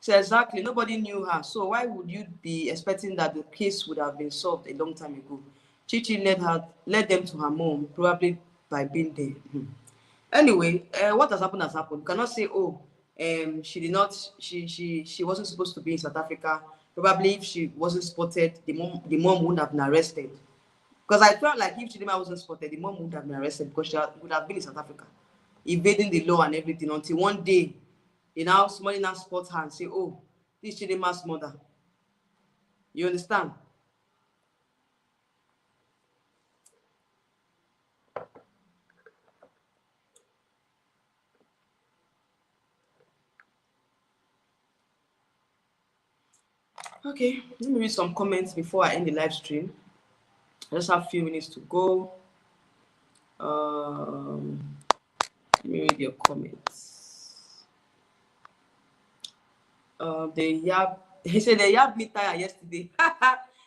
So exactly, nobody knew her. So why would you be expecting that the case would have been solved a long time ago? Chichi led them to her mom, probably by being there. Anyway, what has happened has happened. You cannot say, oh, she did not, she wasn't supposed to be in South Africa. Probably if she wasn't spotted, the mom wouldn't have been arrested. Because I felt like if Chidinma wasn't spotted, the mom would have been arrested because she would have been in South Africa, evading the law and everything until one day, somebody now spots her and say, oh, this is Chidinma's mother. You understand? Okay, let me read some comments before I end the live stream. I just have a few minutes to go. Let me read your comments. He said they yabbed me tired yesterday.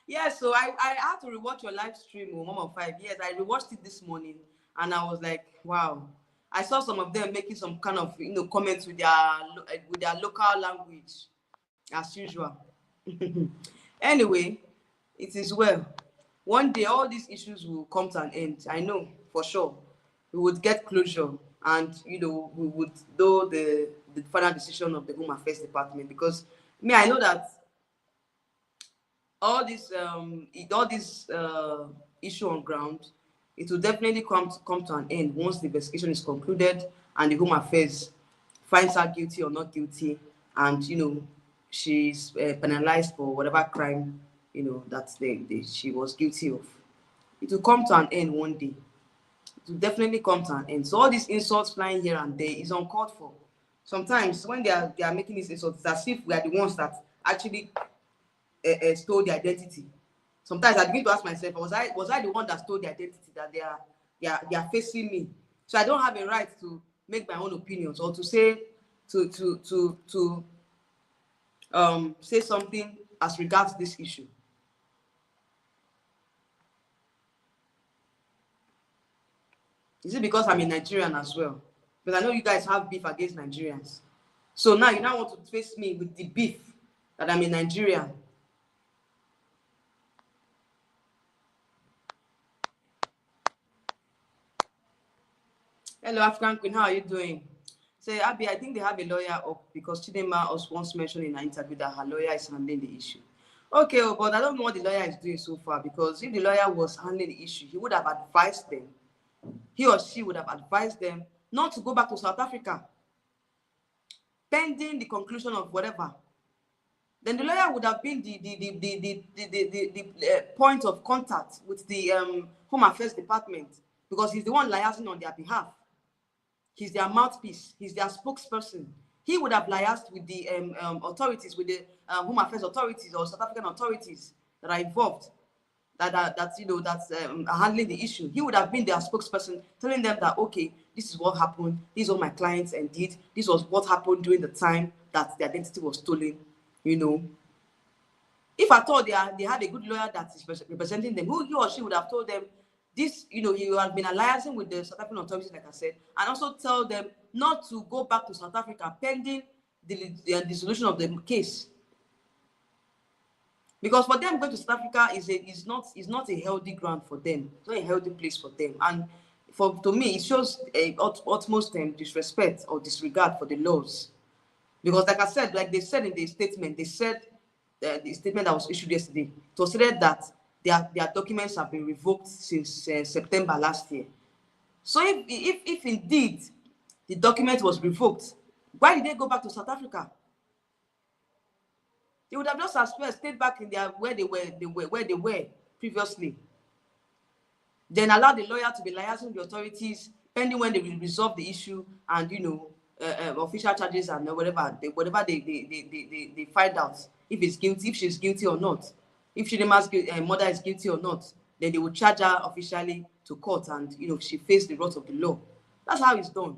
Yeah, so I had to rewatch your live stream, Mom 5. Yes, I rewatched it this morning, and I was like, wow. I saw some of them making some kind of comments with their local language, as usual. Anyway, it is well. One day all these issues will come to an end. I know for sure. We would get closure, and we would do the final decision of the Home Affairs Department, because I know that all this issue on ground, it will definitely come to an end once the investigation is concluded and the Home Affairs finds her guilty or not guilty, and she's penalized for whatever crime that she was guilty of. It will come to an end one day. It will definitely come to an end. So all these insults flying here and there is uncalled for. Sometimes when they are making these insults, it's as if we are the ones that actually stole the identity. Sometimes I begin to ask myself, was I the one that stole the identity that they are facing me? So I don't have a right to make my own opinions or to say say something as regards this issue. Is it because I'm a Nigerian as well? Because I know you guys have beef against Nigerians. So now you want to face me with the beef that I'm a Nigerian. Hello, African Queen. How are you doing? Say, Abby, I think they have a lawyer up because Chidinma was once mentioned in an interview that her lawyer is handling the issue. Okay, but I don't know what the lawyer is doing so far, because if the lawyer was handling the issue, he would have advised them. He or she would have advised them not to go back to South Africa pending the conclusion of whatever. Then the lawyer would have been the point of contact with the Home Affairs Department, because he's the one liaising on their behalf. He's their mouthpiece. He's their spokesperson. He would have liaised with the authorities, with the Home Affairs authorities or South African authorities that are involved, that's handling the issue. He would have been their spokesperson, telling them that, okay, this is what happened. These are my clients and did. This was what happened during the time that the identity was stolen. If I thought they had a good lawyer that is representing them, he or she would have told them this. You have been liaising with the South African authorities, like I said, and also tell them not to go back to South Africa pending the solution of the case. Because for them, going to South Africa is not a healthy ground for them. It's not a healthy place for them. And to me, it shows a utmost disrespect or disregard for the laws. Because like I said, like they said in the statement, they said the statement that was issued yesterday, it was said that their documents have been revoked since September last year. So if indeed the document was revoked, why did they go back to South Africa? They would have just as well stayed back in their where they were previously. Then allow the lawyer to be liaising the authorities pending when they will resolve the issue, and official charges and whatever they find out if it's guilty, if she's guilty or not, if Chidinma's mother is guilty or not. Then they will charge her officially to court, and she faced the wrath of the law. That's how it's done.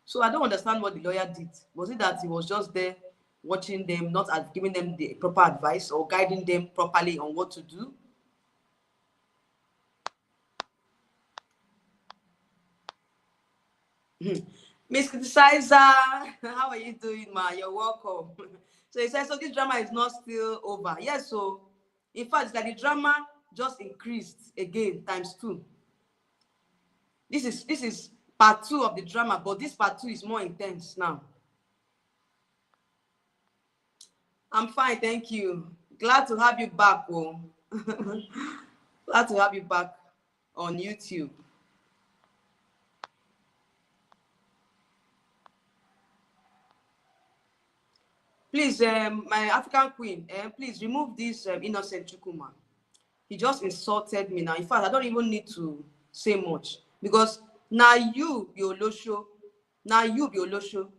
So I don't understand what the lawyer did. Was it that he was just there watching them, not giving them the proper advice or guiding them properly on what to do? Miss Criticizer, how are you doing, ma? You're welcome. So he says, so this drama is not still over. Yes, so in fact, it's like the drama just increased again ×2. This is part 2 of the drama, but this part 2 is more intense now. I'm fine, thank you. Glad to have you back, oh. Glad to have you back on YouTube. Please, my African queen, please remove this innocent Chukuma. He just insulted me now. In fact, I don't even need to say much, because now you be Olosho. Now you be Olosho.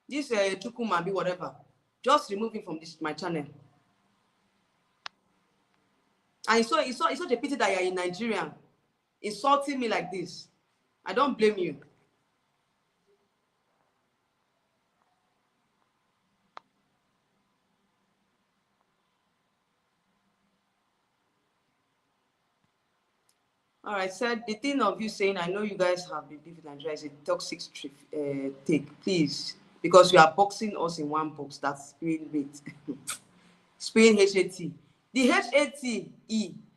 This Chukuma be whatever. Just remove him from my channel. And it's such a pity that you're in Nigeria insulting me like this. I don't blame you. All right, said the thing of you saying, I know you guys have been living in Nigeria is a toxic take, please, because you are boxing us in one box. That's spilling weight. Spilling HAT. The HATE,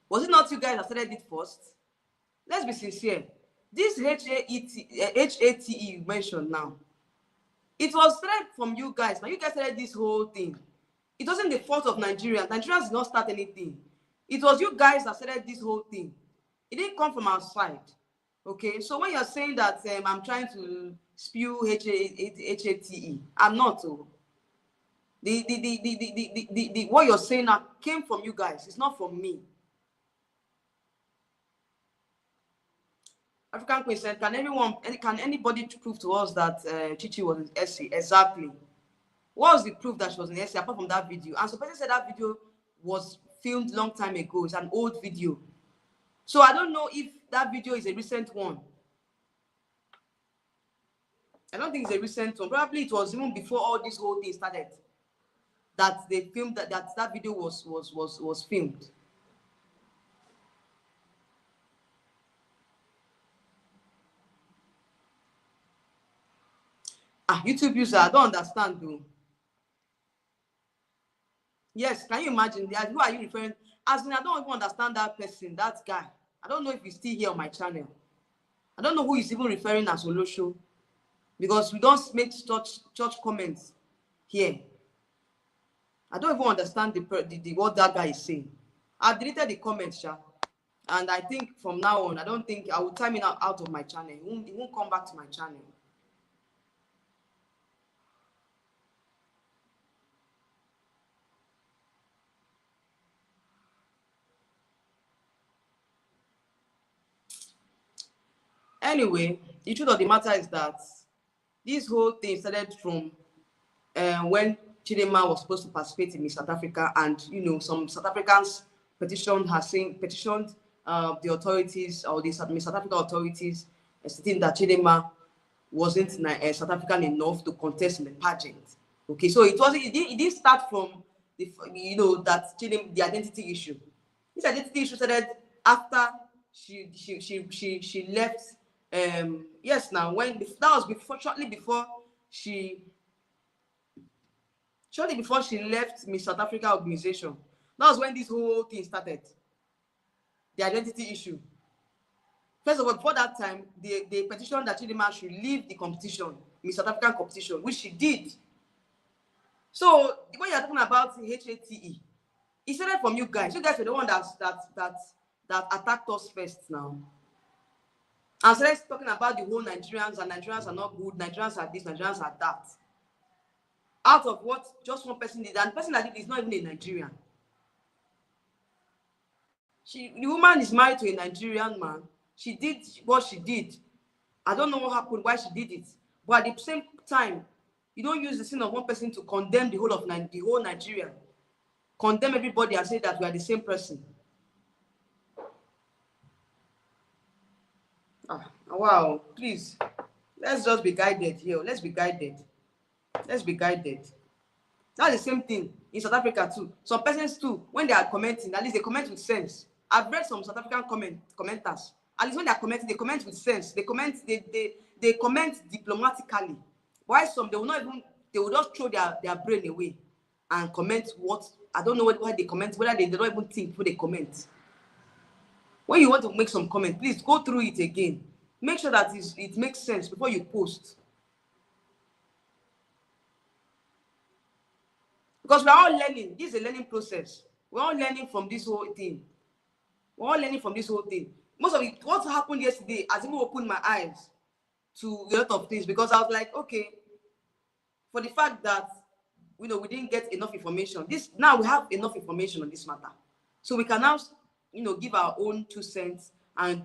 was it not you guys that started it first? Let's be sincere. This HATE you mentioned now, it was started from you guys. Now you guys started this whole thing. It wasn't the fault of Nigeria. Nigeria did not start anything. It was you guys that started this whole thing. It didn't come from outside. Okay, so when you're saying that I'm trying to spew HATE, I'm not. Oh. What you're saying now came from you guys. It's not from me. African Queen said, can anybody prove to us that Chichi was in SC? Exactly. What was the proof that she was in SC apart from that video? And so person said that video was filmed long time ago. It's an old video. So I don't know if that video is a recent one. I don't think it's a recent one. Probably it was even before all this whole thing started that they filmed that video was filmed. YouTube user, I don't understand though. Yes, can you imagine? Who are you referring? As in, I don't even understand that person, that guy. I don't know if he's still here on my channel. I don't know who is even referring as Olosho, because we don't make church comments here. I don't even understand the what that guy is saying. I've deleted the comments, Sha. And I think from now on, I don't think I will time him out of my channel. He won't come back to my channel. Anyway, the truth of the matter is that this whole thing started from when Chidinma was supposed to participate in Miss South Africa, and some South Africans petitioned the authorities, or the Miss South Africa authorities, stating that Chidinma wasn't South African enough to contest in the pageant. Okay, so it didn't start from the the identity issue. This identity issue started after she left. Yes, now that was shortly before she left Miss South Africa organization. That was when this whole thing started. The identity issue. First of all, before that time, they petitioned that Chidinma should leave the competition, Miss South African competition, which she did. So when you're talking about HATE, it started from you guys. You guys were the one that attacked us first now. And started talking about the whole Nigerians, and Nigerians are not good, Nigerians are this, Nigerians are that. Out of what just one person did, and the person that did is not even a Nigerian. The woman is married to a Nigerian man. She did what she did. I don't know what happened, why she did it. But at the same time, you don't use the sin of one person to condemn the whole Nigeria. Condemn everybody and say that we are the same person. Wow, please. Let's just be guided here. Let's be guided. Let's be guided. That's the same thing in South Africa too. Some persons too, when they are commenting, at least they comment with sense. I've read some South African commenters. At least when they are commenting, they comment with sense. They comment diplomatically. Why some they will just throw their brain away and comment what I don't know why they comment, whether they don't even think before they comment. When you want to make some comment, please go through it again. Make sure that it makes sense before you post. Because we're all learning. This is a learning process. We're all learning from this whole thing. Most of it, what happened yesterday, has even opened my eyes to a lot of things, because I was like, okay, for the fact that we didn't get enough information. Now we have enough information on this matter. So we can now give our own 2 cents and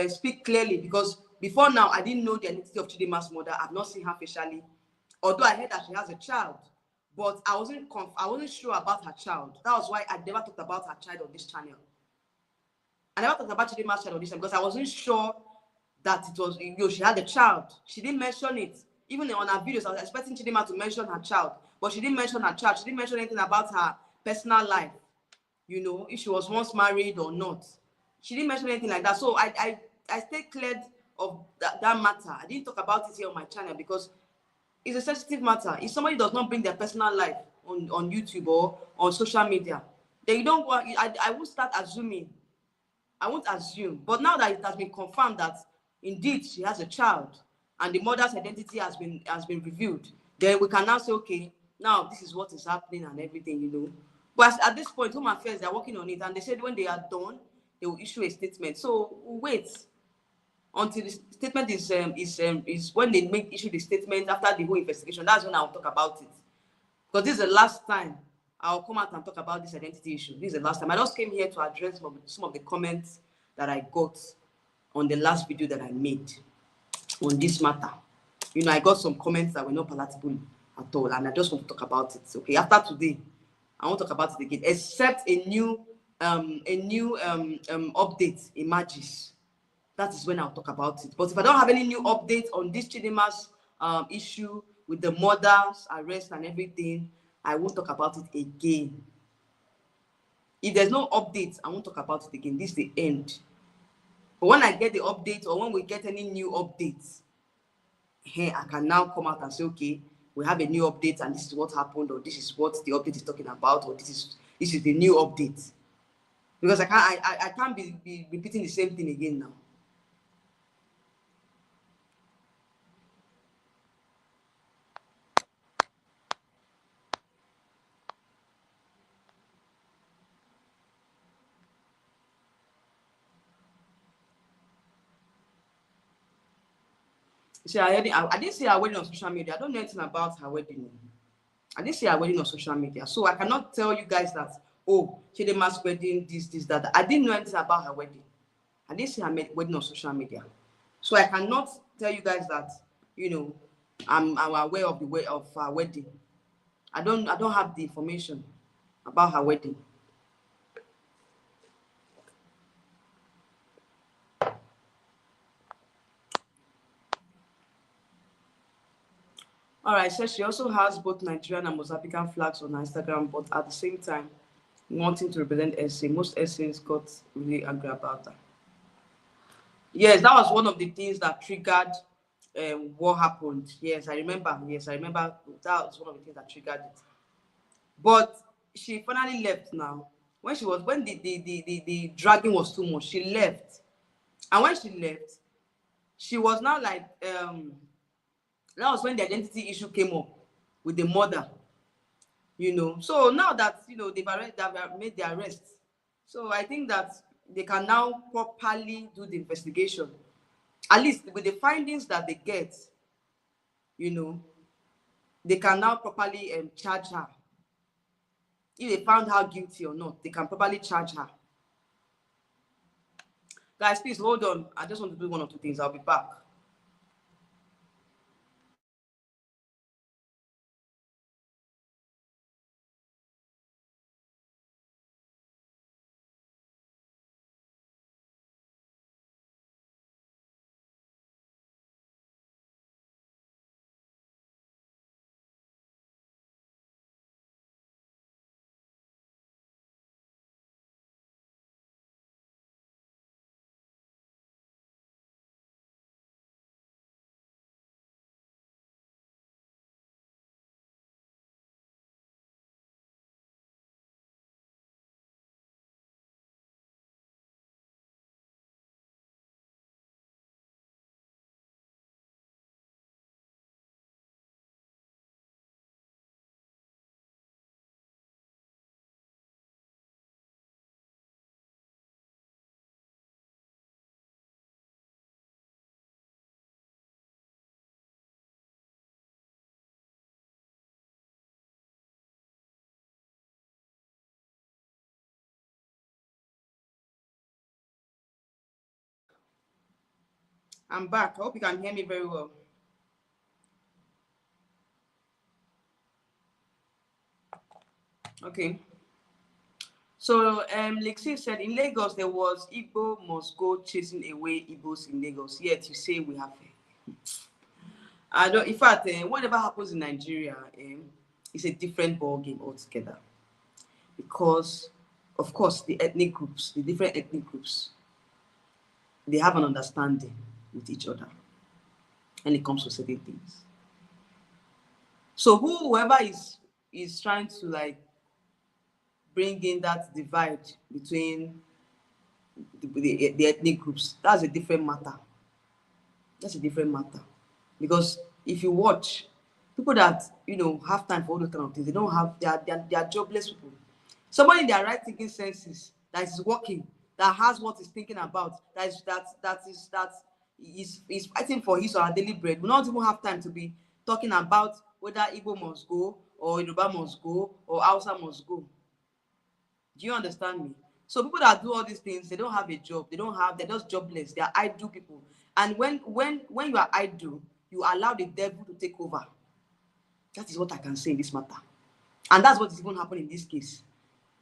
speak clearly, because before now I didn't know the identity of Chidinma's mother. I've not seen her facially, although I heard that she has a child, but I wasn't sure about her child. That was why I never talked about her child on this channel. I never talked about Chidinma's child on this channel because I wasn't sure that it was she had a child. She didn't mention it. Even on her videos, I was expecting Chidinma to mention her child, but she didn't mention her child. She didn't mention anything about her personal life, if she was once married or not. She didn't mention anything like that. So I stayed clear of that matter. I didn't talk about it here on my channel because it's a sensitive matter. If somebody does not bring their personal life on YouTube or on social media, then you don't want. I won't start assuming. I won't assume. But now that it has been confirmed that indeed she has a child and the mother's identity has been revealed, then we can now say, okay, now this is what is happening and everything, But at this point, Home Affairs, they're working on it, and they said when they are done, they will issue a statement. So we'll wait until the statement is when they issue the statement after the whole investigation. That's when I'll talk about it. Because this is the last time I'll come out and talk about this identity issue. This is the last time. I just came here to address some of the comments that I got on the last video that I made on this matter. I got some comments that were not palatable at all, and I just want to talk about it. Okay, after today, I won't talk about it again, except a new update emerges. That is when I'll talk about it. But if I don't have any new updates on this Chidinma's issue with the mother's arrest and everything, I won't talk about it again. If there's no updates, I won't talk about it again. This is the end. But when I get the update, or when we get any new updates, I can now come out and say, okay, we have a new update and this is what happened, or this is what the update is talking about, or this is the new update. Because I can't be repeating the same thing again now. See, I didn't see her wedding on social media. I don't know anything about her wedding. I didn't see her wedding on social media. So I cannot tell you guys that, oh, Chidinma's wedding, this, that. I didn't know anything about her wedding. I didn't see her wedding on social media. So I cannot tell you guys that, I'm aware of the way of her wedding. I don't have the information about her wedding. All right, so she also has both Nigerian and Mozambican flags on her Instagram, but at the same time, wanting to represent SA. Most SAs got really angry about that. Yes, that was one of the things that triggered what happened. Yes, I remember. Yes, I remember. That was one of the things that triggered it. But she finally left now. When the dragging was too much, she left. And when she left, she was now like, that was when the identity issue came up with the mother, you know. So now that, you know, they've made the arrest, so I think that they can now properly do the investigation, at least with the findings that they get, you know. They can now properly charge her. If they found her guilty or not, they can properly charge her. Guys, please hold on. I just want to do one or two things. I'll be back. I'm back. I hope you can hear me very well. Okay. So Lexi said in Lagos there was Igbo must go chasing away Igbos in Lagos. Yet you say we have. I don't. In fact, whatever happens in Nigeria, it's a different ball game altogether. Because, of course, the ethnic groups, the different ethnic groups, they have an understanding with each other when it comes to certain things. So whoever is trying to like bring in that divide between the ethnic groups, that's a different matter. That's a different matter. Because if you watch people that, you know, have time for all those kind of things, they don't have, they are jobless people. Somebody in their right thinking senses that is working, that has what he's thinking about, is fighting for his or her daily bread, will not even have time to be talking about whether Igbo must go or Yoruba must go or Hausa must go. Do you understand me? So people that do all these things, they don't have a job. They're just jobless. They are idle people. And when you are idle, you allow the devil to take over. That is what I can say in this matter. And that's what is even happening in this case.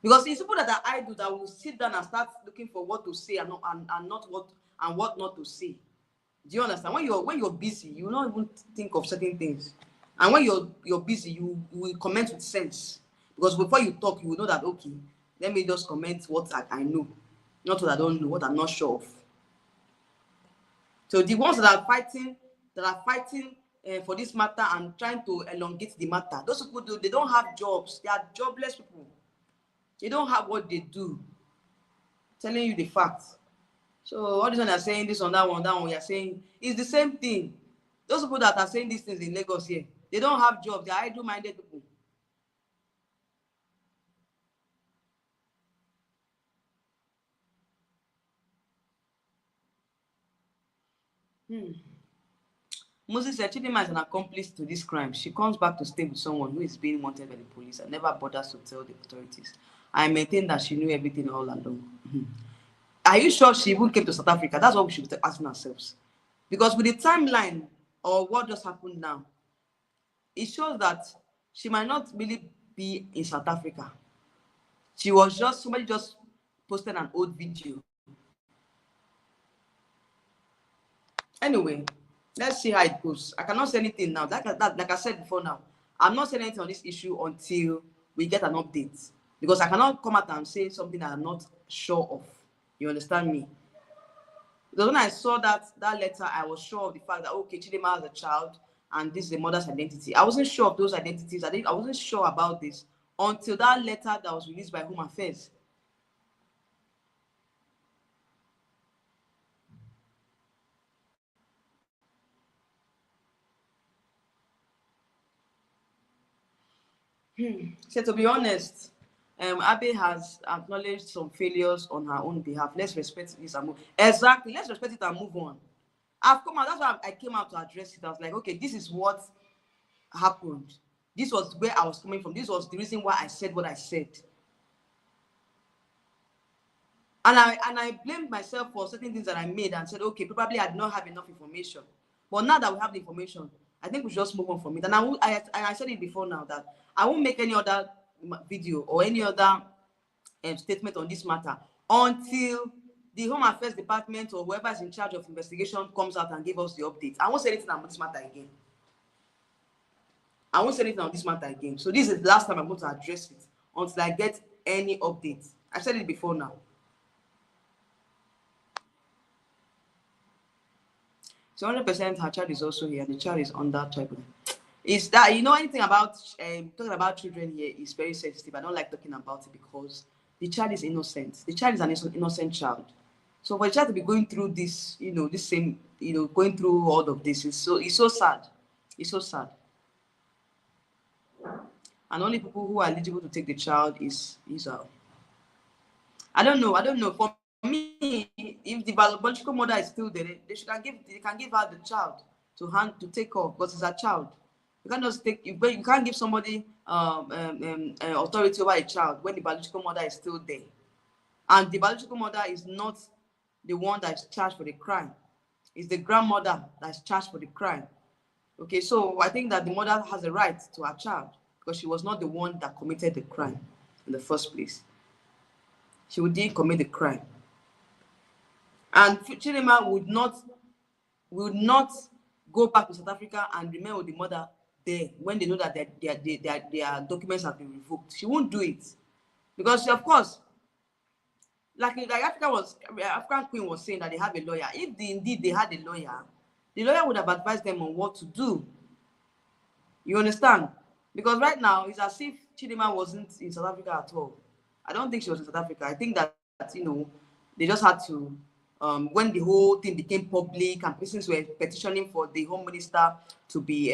Because it's people that are idle that will sit down and start looking for what to say and what not to say. Do you understand? When you're busy, you will not even think of certain things. And when you're busy, you will comment with sense. Because before you talk, you will know that, okay, let me just comment what I know, not what I don't know, what I'm not sure of. So the ones that are fighting for this matter and trying to elongate the matter, those people they don't have jobs. They are jobless people. They don't have what they do. Telling you the facts. So all this one are saying this on that one, we are saying it's the same thing. Those people that are saying these things in Lagos here, they don't have jobs. They are idle-minded people. Moses said Chidinma is an accomplice to this crime. She comes back to stay with someone who is being wanted by the police and never bothers to tell the authorities. I maintain that she knew everything all along. Are you sure she even came to South Africa? That's what we should be asking ourselves. Because with the timeline or what just happened now, it shows that she might not really be in South Africa. She was just, somebody just posted an old video. Anyway, let's see how it goes. I cannot say anything now. Like I said before now, I'm not saying anything on this issue until we get an update. Because I cannot come out and say something that I'm not sure of. You understand me? Because when I saw that letter, I was sure of the fact that, okay, Chidinma has a child and this is the mother's identity. I wasn't sure of those identities. I wasn't sure about this until that letter that was released by Home Affairs. So to be honest, Abe has acknowledged some failures on her own behalf. Let's respect this and move. Exactly. Let's respect it and move on. I've come out. That's why I came out to address it. I was like, okay, this is what happened. This was where I was coming from. This was the reason why I said what I said. And I blamed myself for certain things that I made and said, okay, probably I did not have enough information. But now that we have the information, I think we should just move on from it. And I said it before now that I won't make any other video or any other statement on this matter until the Home Affairs Department or whoever is in charge of investigation comes out and give us the update. I won't say anything on this matter again. I won't say anything on this matter again. So this is the last time I'm going to address it until I get any update. I said it before now. So 100% her child is also here. The child is under tribunal. Is that, you know, anything about talking about children here is very sensitive. I don't like talking about it because the child is innocent. The child is an innocent child. So for the child to be going through this, you know, this same, you know, going through all of this is so sad. It's so sad. And only people who are eligible to take the child is I don't know. For me, if the biological mother is still there, they can give her the child to take off because it's a child. You can't just take you can't give somebody authority over a child when the biological mother is still there, and the biological mother is not the one that is charged for the crime. It's the grandmother that's charged for the crime. Okay, so I think that the mother has a right to her child because she was not the one that committed the crime in the first place. She didn't commit the crime. And Chidinma would not go back to South Africa and remain with the mother there when they know that their documents have been revoked. She won't do it because, of course, like African Queen was saying that they have a lawyer. If indeed they had a lawyer, the lawyer would have advised them on what to do. You understand? Because right now it's as if Chidinma wasn't in South Africa at all. I don't think she was in South Africa. I think that you know they just had to. When the whole thing became public and persons were petitioning for the Home Minister to be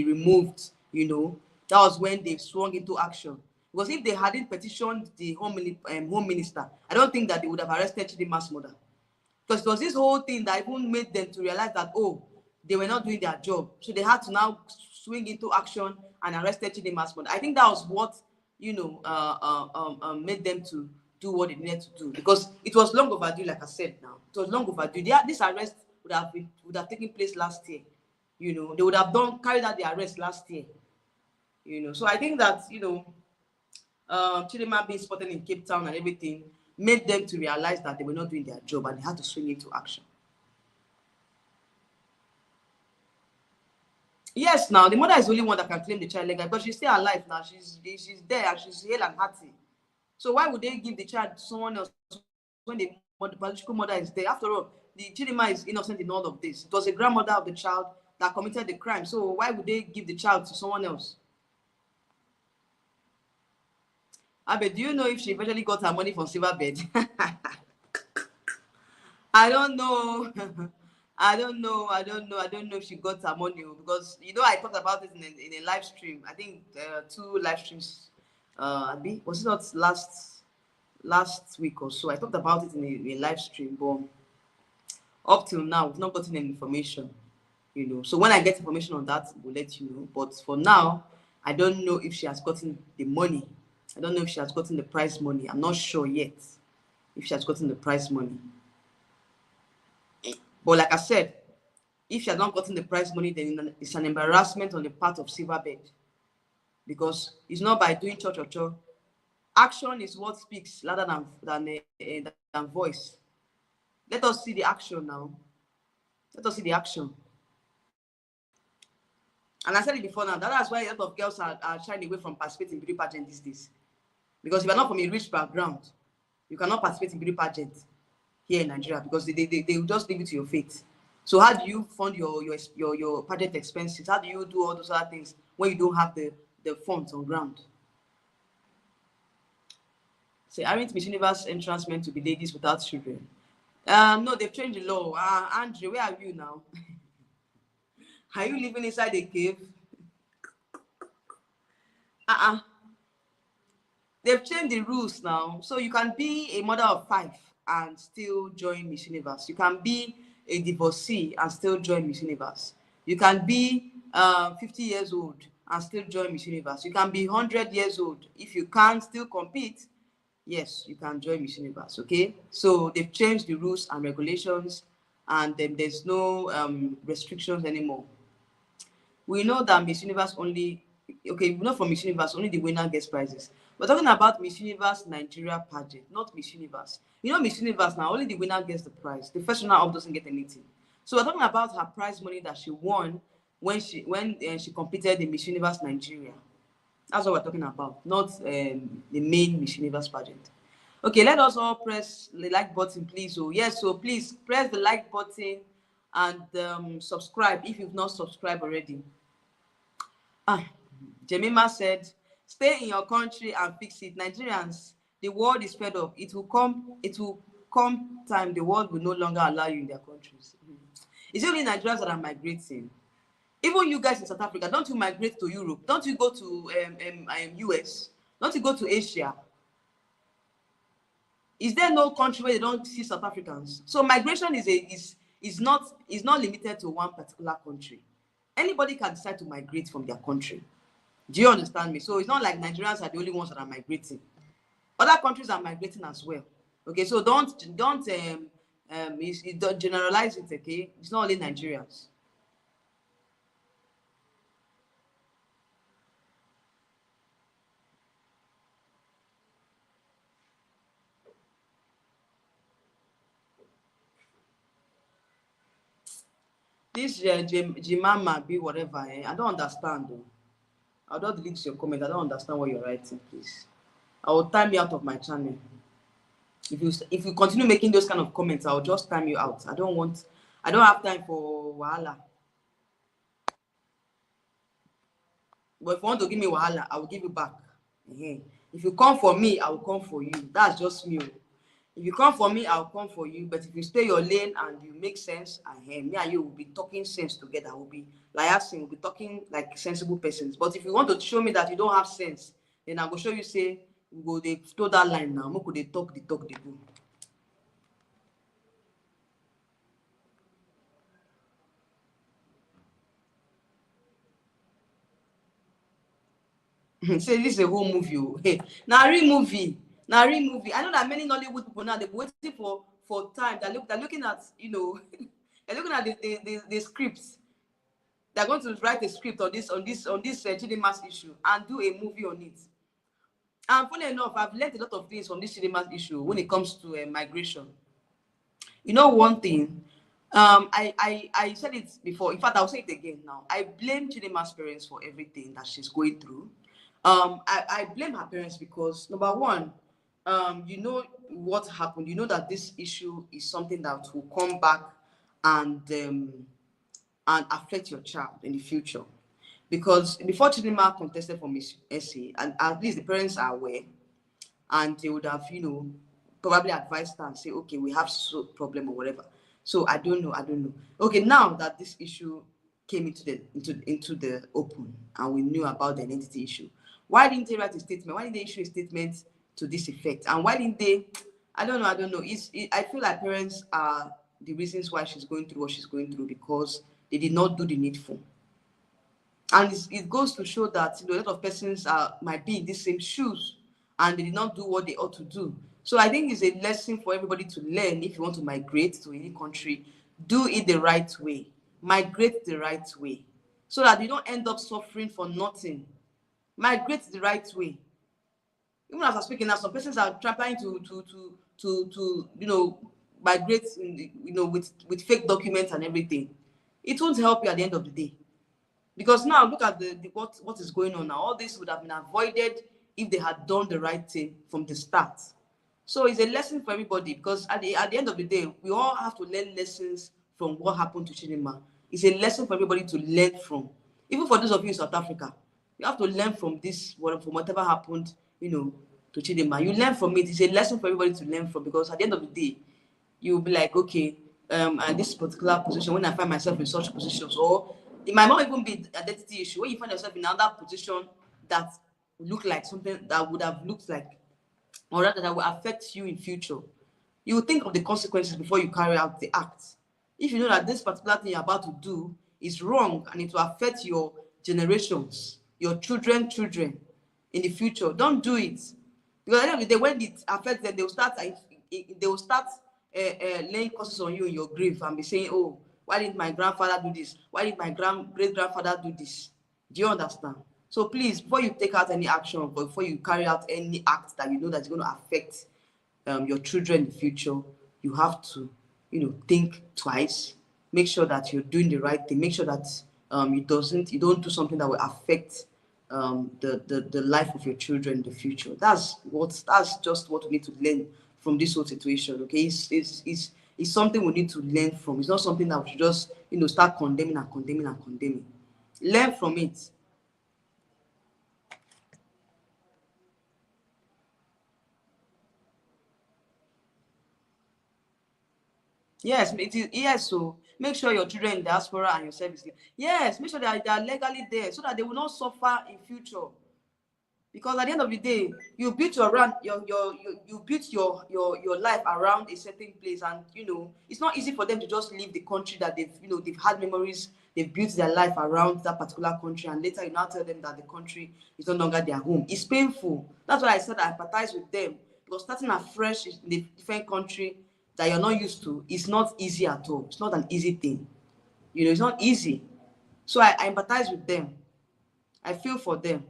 removed, you know, that was when they swung into action. Because if they hadn't petitioned the Home Minister, I don't think that they would have arrested Chidinma's mother. Because it was this whole thing that even made them to realize that, oh, they were not doing their job. So they had to now swing into action and arrested Chidinma's mother. I think that was what, you know, made them to do what they needed to do, because it was long overdue. Like I said, now it was long overdue. This arrest would have taken place last year. You know, they would have carried out the arrest last year. You know, so I think that, you know, Chidinma being spotted in Cape Town and everything made them to realize that they were not doing their job and they had to swing into action. Yes, now the mother is the only one that can claim the child legal because she's still alive now. She's there and she's hale and hearty. So why would they give the child to someone else when the biological mother is there? After all, the Chidinma is innocent in all of this. It was a grandmother of the child that committed the crime. So why would they give the child to someone else? Abe, do you know if she eventually got her money from Silverbed? I don't know. I don't know if she got her money because, you know, I talked about it in a live stream. I think 2 live streams. Was it not last week or so? I talked about it in a live stream, but up till now, we've not gotten any information, you know. So when I get information on that, we'll let you know. But for now, I don't know if she has gotten the money. I don't know if she has gotten the prize money. I'm not sure yet if she has gotten the prize money. But like I said, if she has not gotten the prize money, then it's an embarrassment on the part of Silverbed. Because it's not by doing cho. Action is what speaks louder than voice. Let us see the action now. Let us see the action. And I said it before now, that's why a lot of girls are shying away from participating in beauty pageant these days. Because if you're not from a rich background, you cannot participate in beauty pageant here in Nigeria because they will just leave it to your fate. So how do you fund your pageant expenses? How do you do all those other things when you don't have the funds on ground? Say, aren't Miss Universe entrance meant to be ladies without children? No, they've changed the law. Andre, where are you now? Are you living inside a cave? They've changed the rules now. So you can be a mother of 5 and still join Miss Universe. You can be a divorcee and still join Miss Universe. You can be 50 years old and still join Miss Universe. You can be 100 years old. If you can't still compete, yes, you can join Miss Universe. Okay, so they've changed the rules and regulations, and then there's no restrictions anymore. We know that Miss Universe only, okay, we know from Miss Universe only the winner gets prizes. We're talking about Miss Universe Nigeria pageant, not Miss Universe. You know, Miss Universe now only the winner gets the prize. The first runner up doesn't get anything. So we're talking about her prize money that she won when she competed in Miss Universe Nigeria. That's what we're talking about, not the main Miss Universe pageant. Okay, let us all press the like button, please. Oh, yes, so please press the like button and subscribe if you've not subscribed already. Jemima said, stay in your country and fix it. Nigerians, the world is fed up. It will come time the world will no longer allow you in their countries. It's only Nigerians that are migrating. Even you guys in South Africa, don't you migrate to Europe? Don't you go to US? Don't you go to Asia? Is there no country where they don't see South Africans? So migration is not limited to one particular country. Anybody can decide to migrate from their country. Do you understand me? So it's not like Nigerians are the only ones that are migrating. Other countries are migrating as well. Okay, so don't generalize it. Okay, it's not only Nigerians. This Jimama be whatever. I don't understand though. I'll just delete your comment. I don't understand what you're writing, please. I will time you out of my channel. If you continue making those kind of comments, I'll just time you out. I don't have time for wahala. But if you want to give me wahala, I will give you back. If you come for me, I will come for you. That's just me. If you come for me, I'll come for you. But if you stay your lane and you make sense, me and you will be talking sense together. We'll be like asking, we'll be talking like sensible persons. But if you want to show me that you don't have sense, then I will show you say we go they throw that line now. Could they talk, they go. Say this is a whole movie. Hey, now real movie. Now real movie. I know that many Nollywood people now they're waiting for time. They're looking at, they're looking at the scripts. They're going to write a script on this Chidinma's issue and do a movie on it. And funny enough, I've learned a lot of things from this Chidinma's issue when it comes to migration. You know one thing, I said it before. In fact, I'll say it again now. I blame Chidinma's parents for everything that she's going through. I blame her parents because number one, you know what happened. You know that this issue is something that will come back and affect your child in the future. Because before Chidinma contested for Miss SA, and at least the parents are aware, and they would have, probably advised her and say, okay, we have so problem or whatever. So I don't know. Okay, now that this issue came into the open and we knew about the identity issue, why didn't they write a statement? Why didn't they issue a statement to this effect? And why didn't they? I don't know. I feel like parents are the reasons why she's going through what she's going through because they did not do the needful. And it goes to show that a lot of persons might be in the same shoes and they did not do what they ought to do. So I think it's a lesson for everybody to learn. If you want to migrate to any country, do it the right way. Migrate the right way so that you don't end up suffering for nothing. Migrate the right way. Even as I'm speaking now, some persons are trying to migrate with fake documents and everything. It won't help you at the end of the day. Because now look at what is going on now. All this would have been avoided if they had done the right thing from the start. So it's a lesson for everybody because at the end of the day, we all have to learn lessons from what happened to Chidinma. It's a lesson for everybody to learn from. Even for those of you in South Africa, you have to learn from this, from whatever happened, to Chidinma. You learn from it. It's a lesson for everybody to learn from because at the end of the day, you'll be like, okay, and this particular position, when I find myself in such positions, or it might not even be identity issue. When you find yourself in another position that look like something that would have looked like, or rather that will affect you in future, you will think of the consequences before you carry out the act. If you know that this particular thing you're about to do is wrong and it will affect your generations, your children in the future, don't do it. Because at the end of the day, when it affects them, they will start laying curses on you in your grave and be saying, oh, why did my grandfather do this? Why did my great grandfather do this? Do you understand? So please, before you take out any action, before you carry out any act that you know that's going to affect your children in the future, you have to, think twice. Make sure that you're doing the right thing. Make sure that you don't do something that will affect the life of your children in the future. That's just what we need to learn from this whole situation. Okay, it's something we need to learn from. It's not something that we should just start condemning and condemning and condemning. Learn from it. Yes, it is. Yes, so make sure your children in diaspora and yourself is there. Yes, make sure they are legally there so that they will not suffer in future. Because at the end of the day, you built you built your life around a certain place, and it's not easy for them to just leave the country that they've had memories, they've built their life around that particular country, and later you now tell them that the country is no longer their home. It's painful. That's why I said I empathize with them, because starting afresh in a different country that you're not used to is not easy at all. It's not an easy thing. It's not easy. So I empathize with them. I feel for them.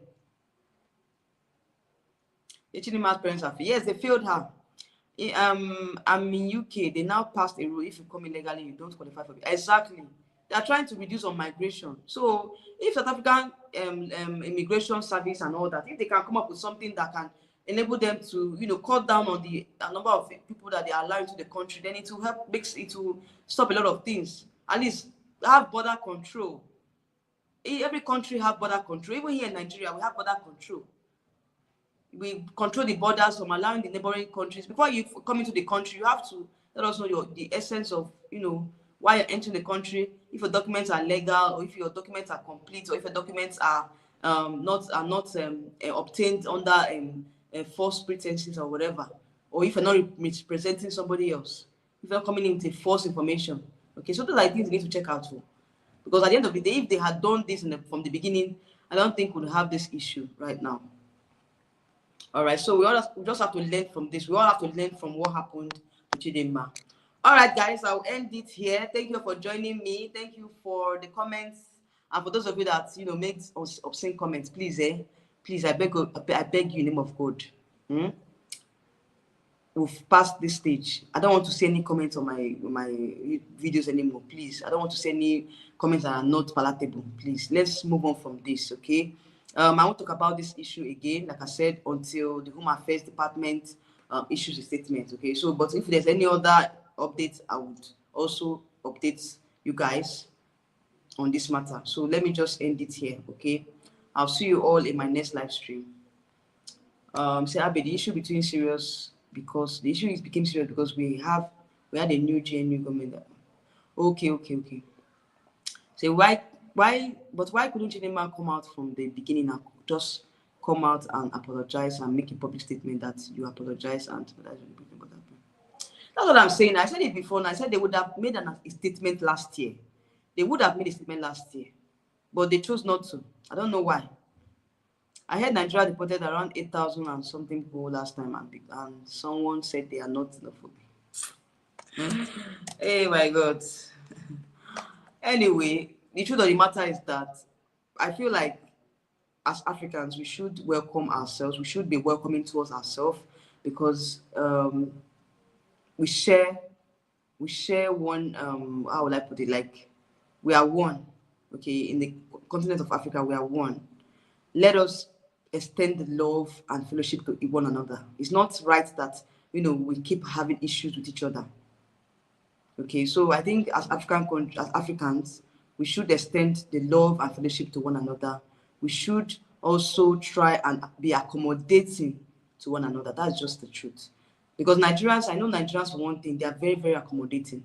Chidinma's parents are yes, they failed her. I'm in UK. They now passed a rule: if you come illegally, you don't qualify for it. Exactly. They are trying to reduce on migration. So if South African immigration service and all that, if they can come up with something that can enable them to cut down on the number of people that they are allowing to the country, then it will it will stop a lot of things. At least have border control. Every country have border control. Even here in Nigeria, we have border control. We control the borders from allowing the neighboring countries. Before you come into the country, you have to let us know the essence of why you're entering the country, if your documents are legal, or if your documents are complete, or if your documents are not obtained under false pretenses or whatever, or if you're not misrepresenting somebody else, if you're coming in with false information. Okay, so those are things you need to check out for. Because at the end of the day, if they had done this from the beginning, I don't think we'd have this issue right now. All right, so we just have to learn from this. We all have to learn from what happened to Chidinma. All right, guys, I'll end it here. Thank you for joining me. Thank you for the comments, and for those of you that make obscene comments, please, please, I beg you, in the name of God. We've passed this stage. I don't want to see any comments on my videos anymore. Please, I don't want to see any comments that are not palatable. Please, let's move on from this, okay? I won't talk about this issue again, like I said, until the Home Affairs Department issues a statement, okay? So, but if there's any other updates, I would also update you guys on this matter. So let me just end it here, okay? I'll see you all in my next live stream. Say, Abby, the issue became serious because we had a new GNU government. Okay. So why couldn't Chidinma come out from the beginning and just come out and apologize and make a public statement that you apologize and that's what I'm saying. I said it before, and I said they would have made a statement last year. They would have made a statement last year, but they chose not to. I don't know why. I heard Nigeria deported around 8,000 and something people last time, and someone said they are not xenophobic. Hey, my God. Anyway, the truth of the matter is that I feel like as Africans, we should welcome ourselves. We should be welcoming towards ourselves, because we share one, how would I put it, like we are one. Okay, in the continent of Africa, we are one. Let us extend the love and fellowship to one another. It's not right that we keep having issues with each other. Okay, so I think as Africans, we should extend the love and fellowship to one another. We should also try and be accommodating to one another. That's just the truth. Because Nigerians, I know Nigerians for one thing, they are very, very accommodating.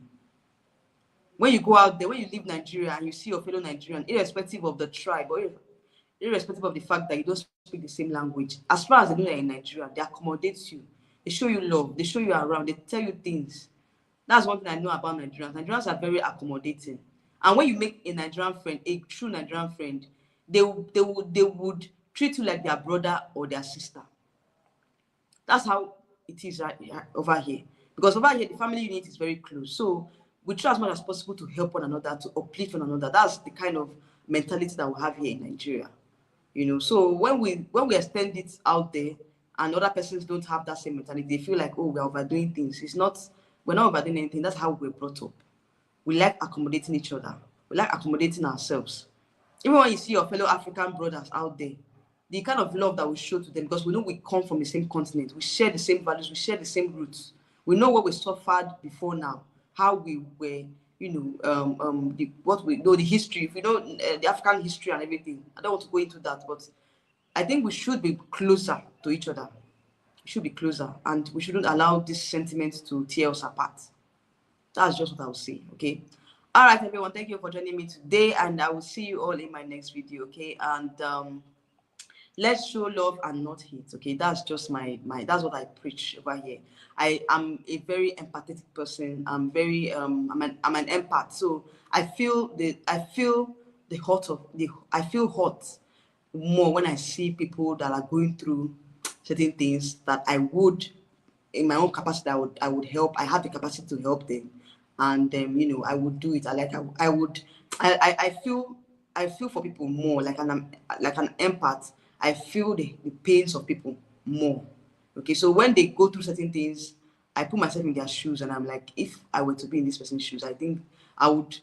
When you go out there, when you leave Nigeria and you see your fellow Nigerian, irrespective of the tribe, or irrespective of the fact that you don't speak the same language. As far as they know you're in Nigeria, they accommodate you. They show you love. They show you around. They tell you things. That's one thing I know about Nigerians. Nigerians are very accommodating. And when you make a Nigerian friend, a true Nigerian friend, they would treat you like their brother or their sister. That's how it is over here. Because over here, the family unit is very close. So we try as much as possible to help one another, to uplift one another. That's the kind of mentality that we have here in Nigeria. So when we extend it out there and other persons don't have that same mentality, they feel like, oh, we're overdoing things. We're not overdoing anything. That's how we're brought up. We like accommodating each other. We like accommodating ourselves. Even when you see your fellow African brothers out there, the kind of love that we show to them, because we know we come from the same continent, we share the same values, we share the same roots. We know what we suffered before now, how we were, what we know, the history, if we know the African history and everything. I don't want to go into that, but I think we should be closer to each other. We should be closer, and we shouldn't allow this sentiment to tear us apart. That's just what I will say, okay? All right, everyone, thank you for joining me today, and I will see you all in my next video, okay? And let's show love and not hate, okay? That's just my that's what I preach over here. I am a very empathetic person. I'm very I'm an empath, so I feel the I feel hot more when I see people that are going through certain things that I would, in my own capacity, I would help. I have the capacity to help them, and I would do it. I would I feel for people more, like an empath. I feel the pains of people more. Okay, so when they go through certain things, I put myself in their shoes, and I'm like, if I were to be in this person's shoes, I think I would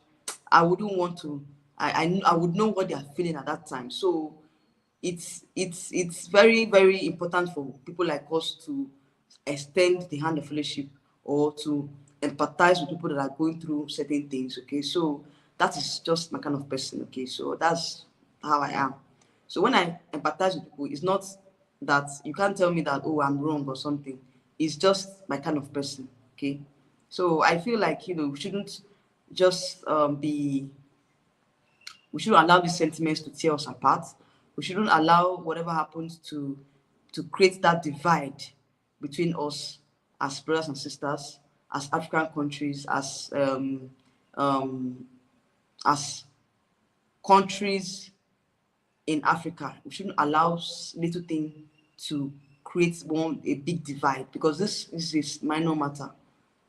I wouldn't want to. I would know what they are feeling at that time. So it's very, very important for people like us to extend the hand of fellowship, or to empathize with people that are going through certain things. Okay, so that is just my kind of person. Okay, so that's how I am. So when I empathize with people, it's not that you can't tell me that, oh, I'm wrong or something. It's just my kind of person. Okay, so I feel like we shouldn't just we shouldn't allow these sentiments to tear us apart. We shouldn't allow whatever happens to create that divide between us as brothers and sisters, as African countries, as countries in Africa. We shouldn't allow little thing to create a big divide, because this is a minor matter.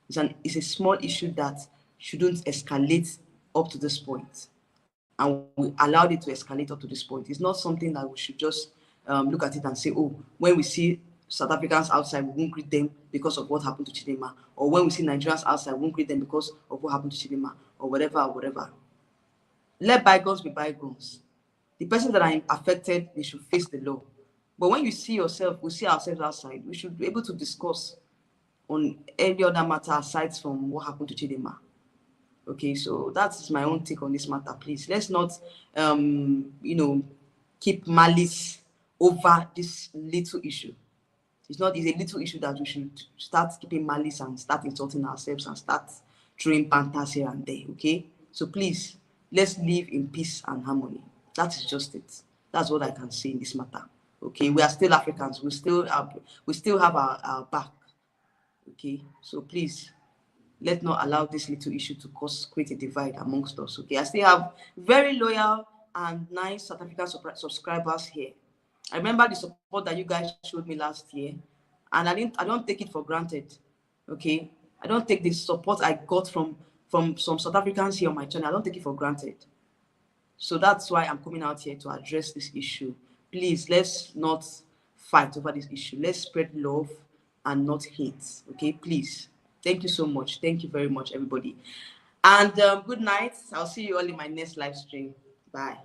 It's a small issue that shouldn't escalate up to this point. And we allowed it to escalate up to this point. It's not something that we should just look at it and say, oh, when we see South Africans outside, we won't greet them because of what happened to Chidinma. Or when we see Nigerians outside, we won't greet them because of what happened to Chidinma, or whatever. Let bygones be bygones. The persons that are affected, they should face the law. But when you see yourself, we see ourselves outside, we should be able to discuss on any other matter aside from what happened to Chidinma. Okay, so that's my own take on this matter. Please, let's not, keep malice over this little issue. It's a little issue that we should start keeping malice and start insulting ourselves and start throwing banters here and there. Okay, so please, let's live in peace and harmony. That is just it. That's what I can say in this matter. Okay, we are still Africans. We still have our back. Okay, so please, let's not allow this little issue to create a divide amongst us. Okay, I still have very loyal and nice South African subscribers here. I remember the support that you guys showed me last year, and I don't take it for granted. Okay, I don't take the support I got from some South Africans here on my channel. I don't take it for granted. So that's why I'm coming out here to address this issue. Please, let's not fight over this issue. Let's spread love and not hate. Okay, please. Thank you so much. Thank you very much, everybody. And good night. I'll see you all in my next live stream. Bye.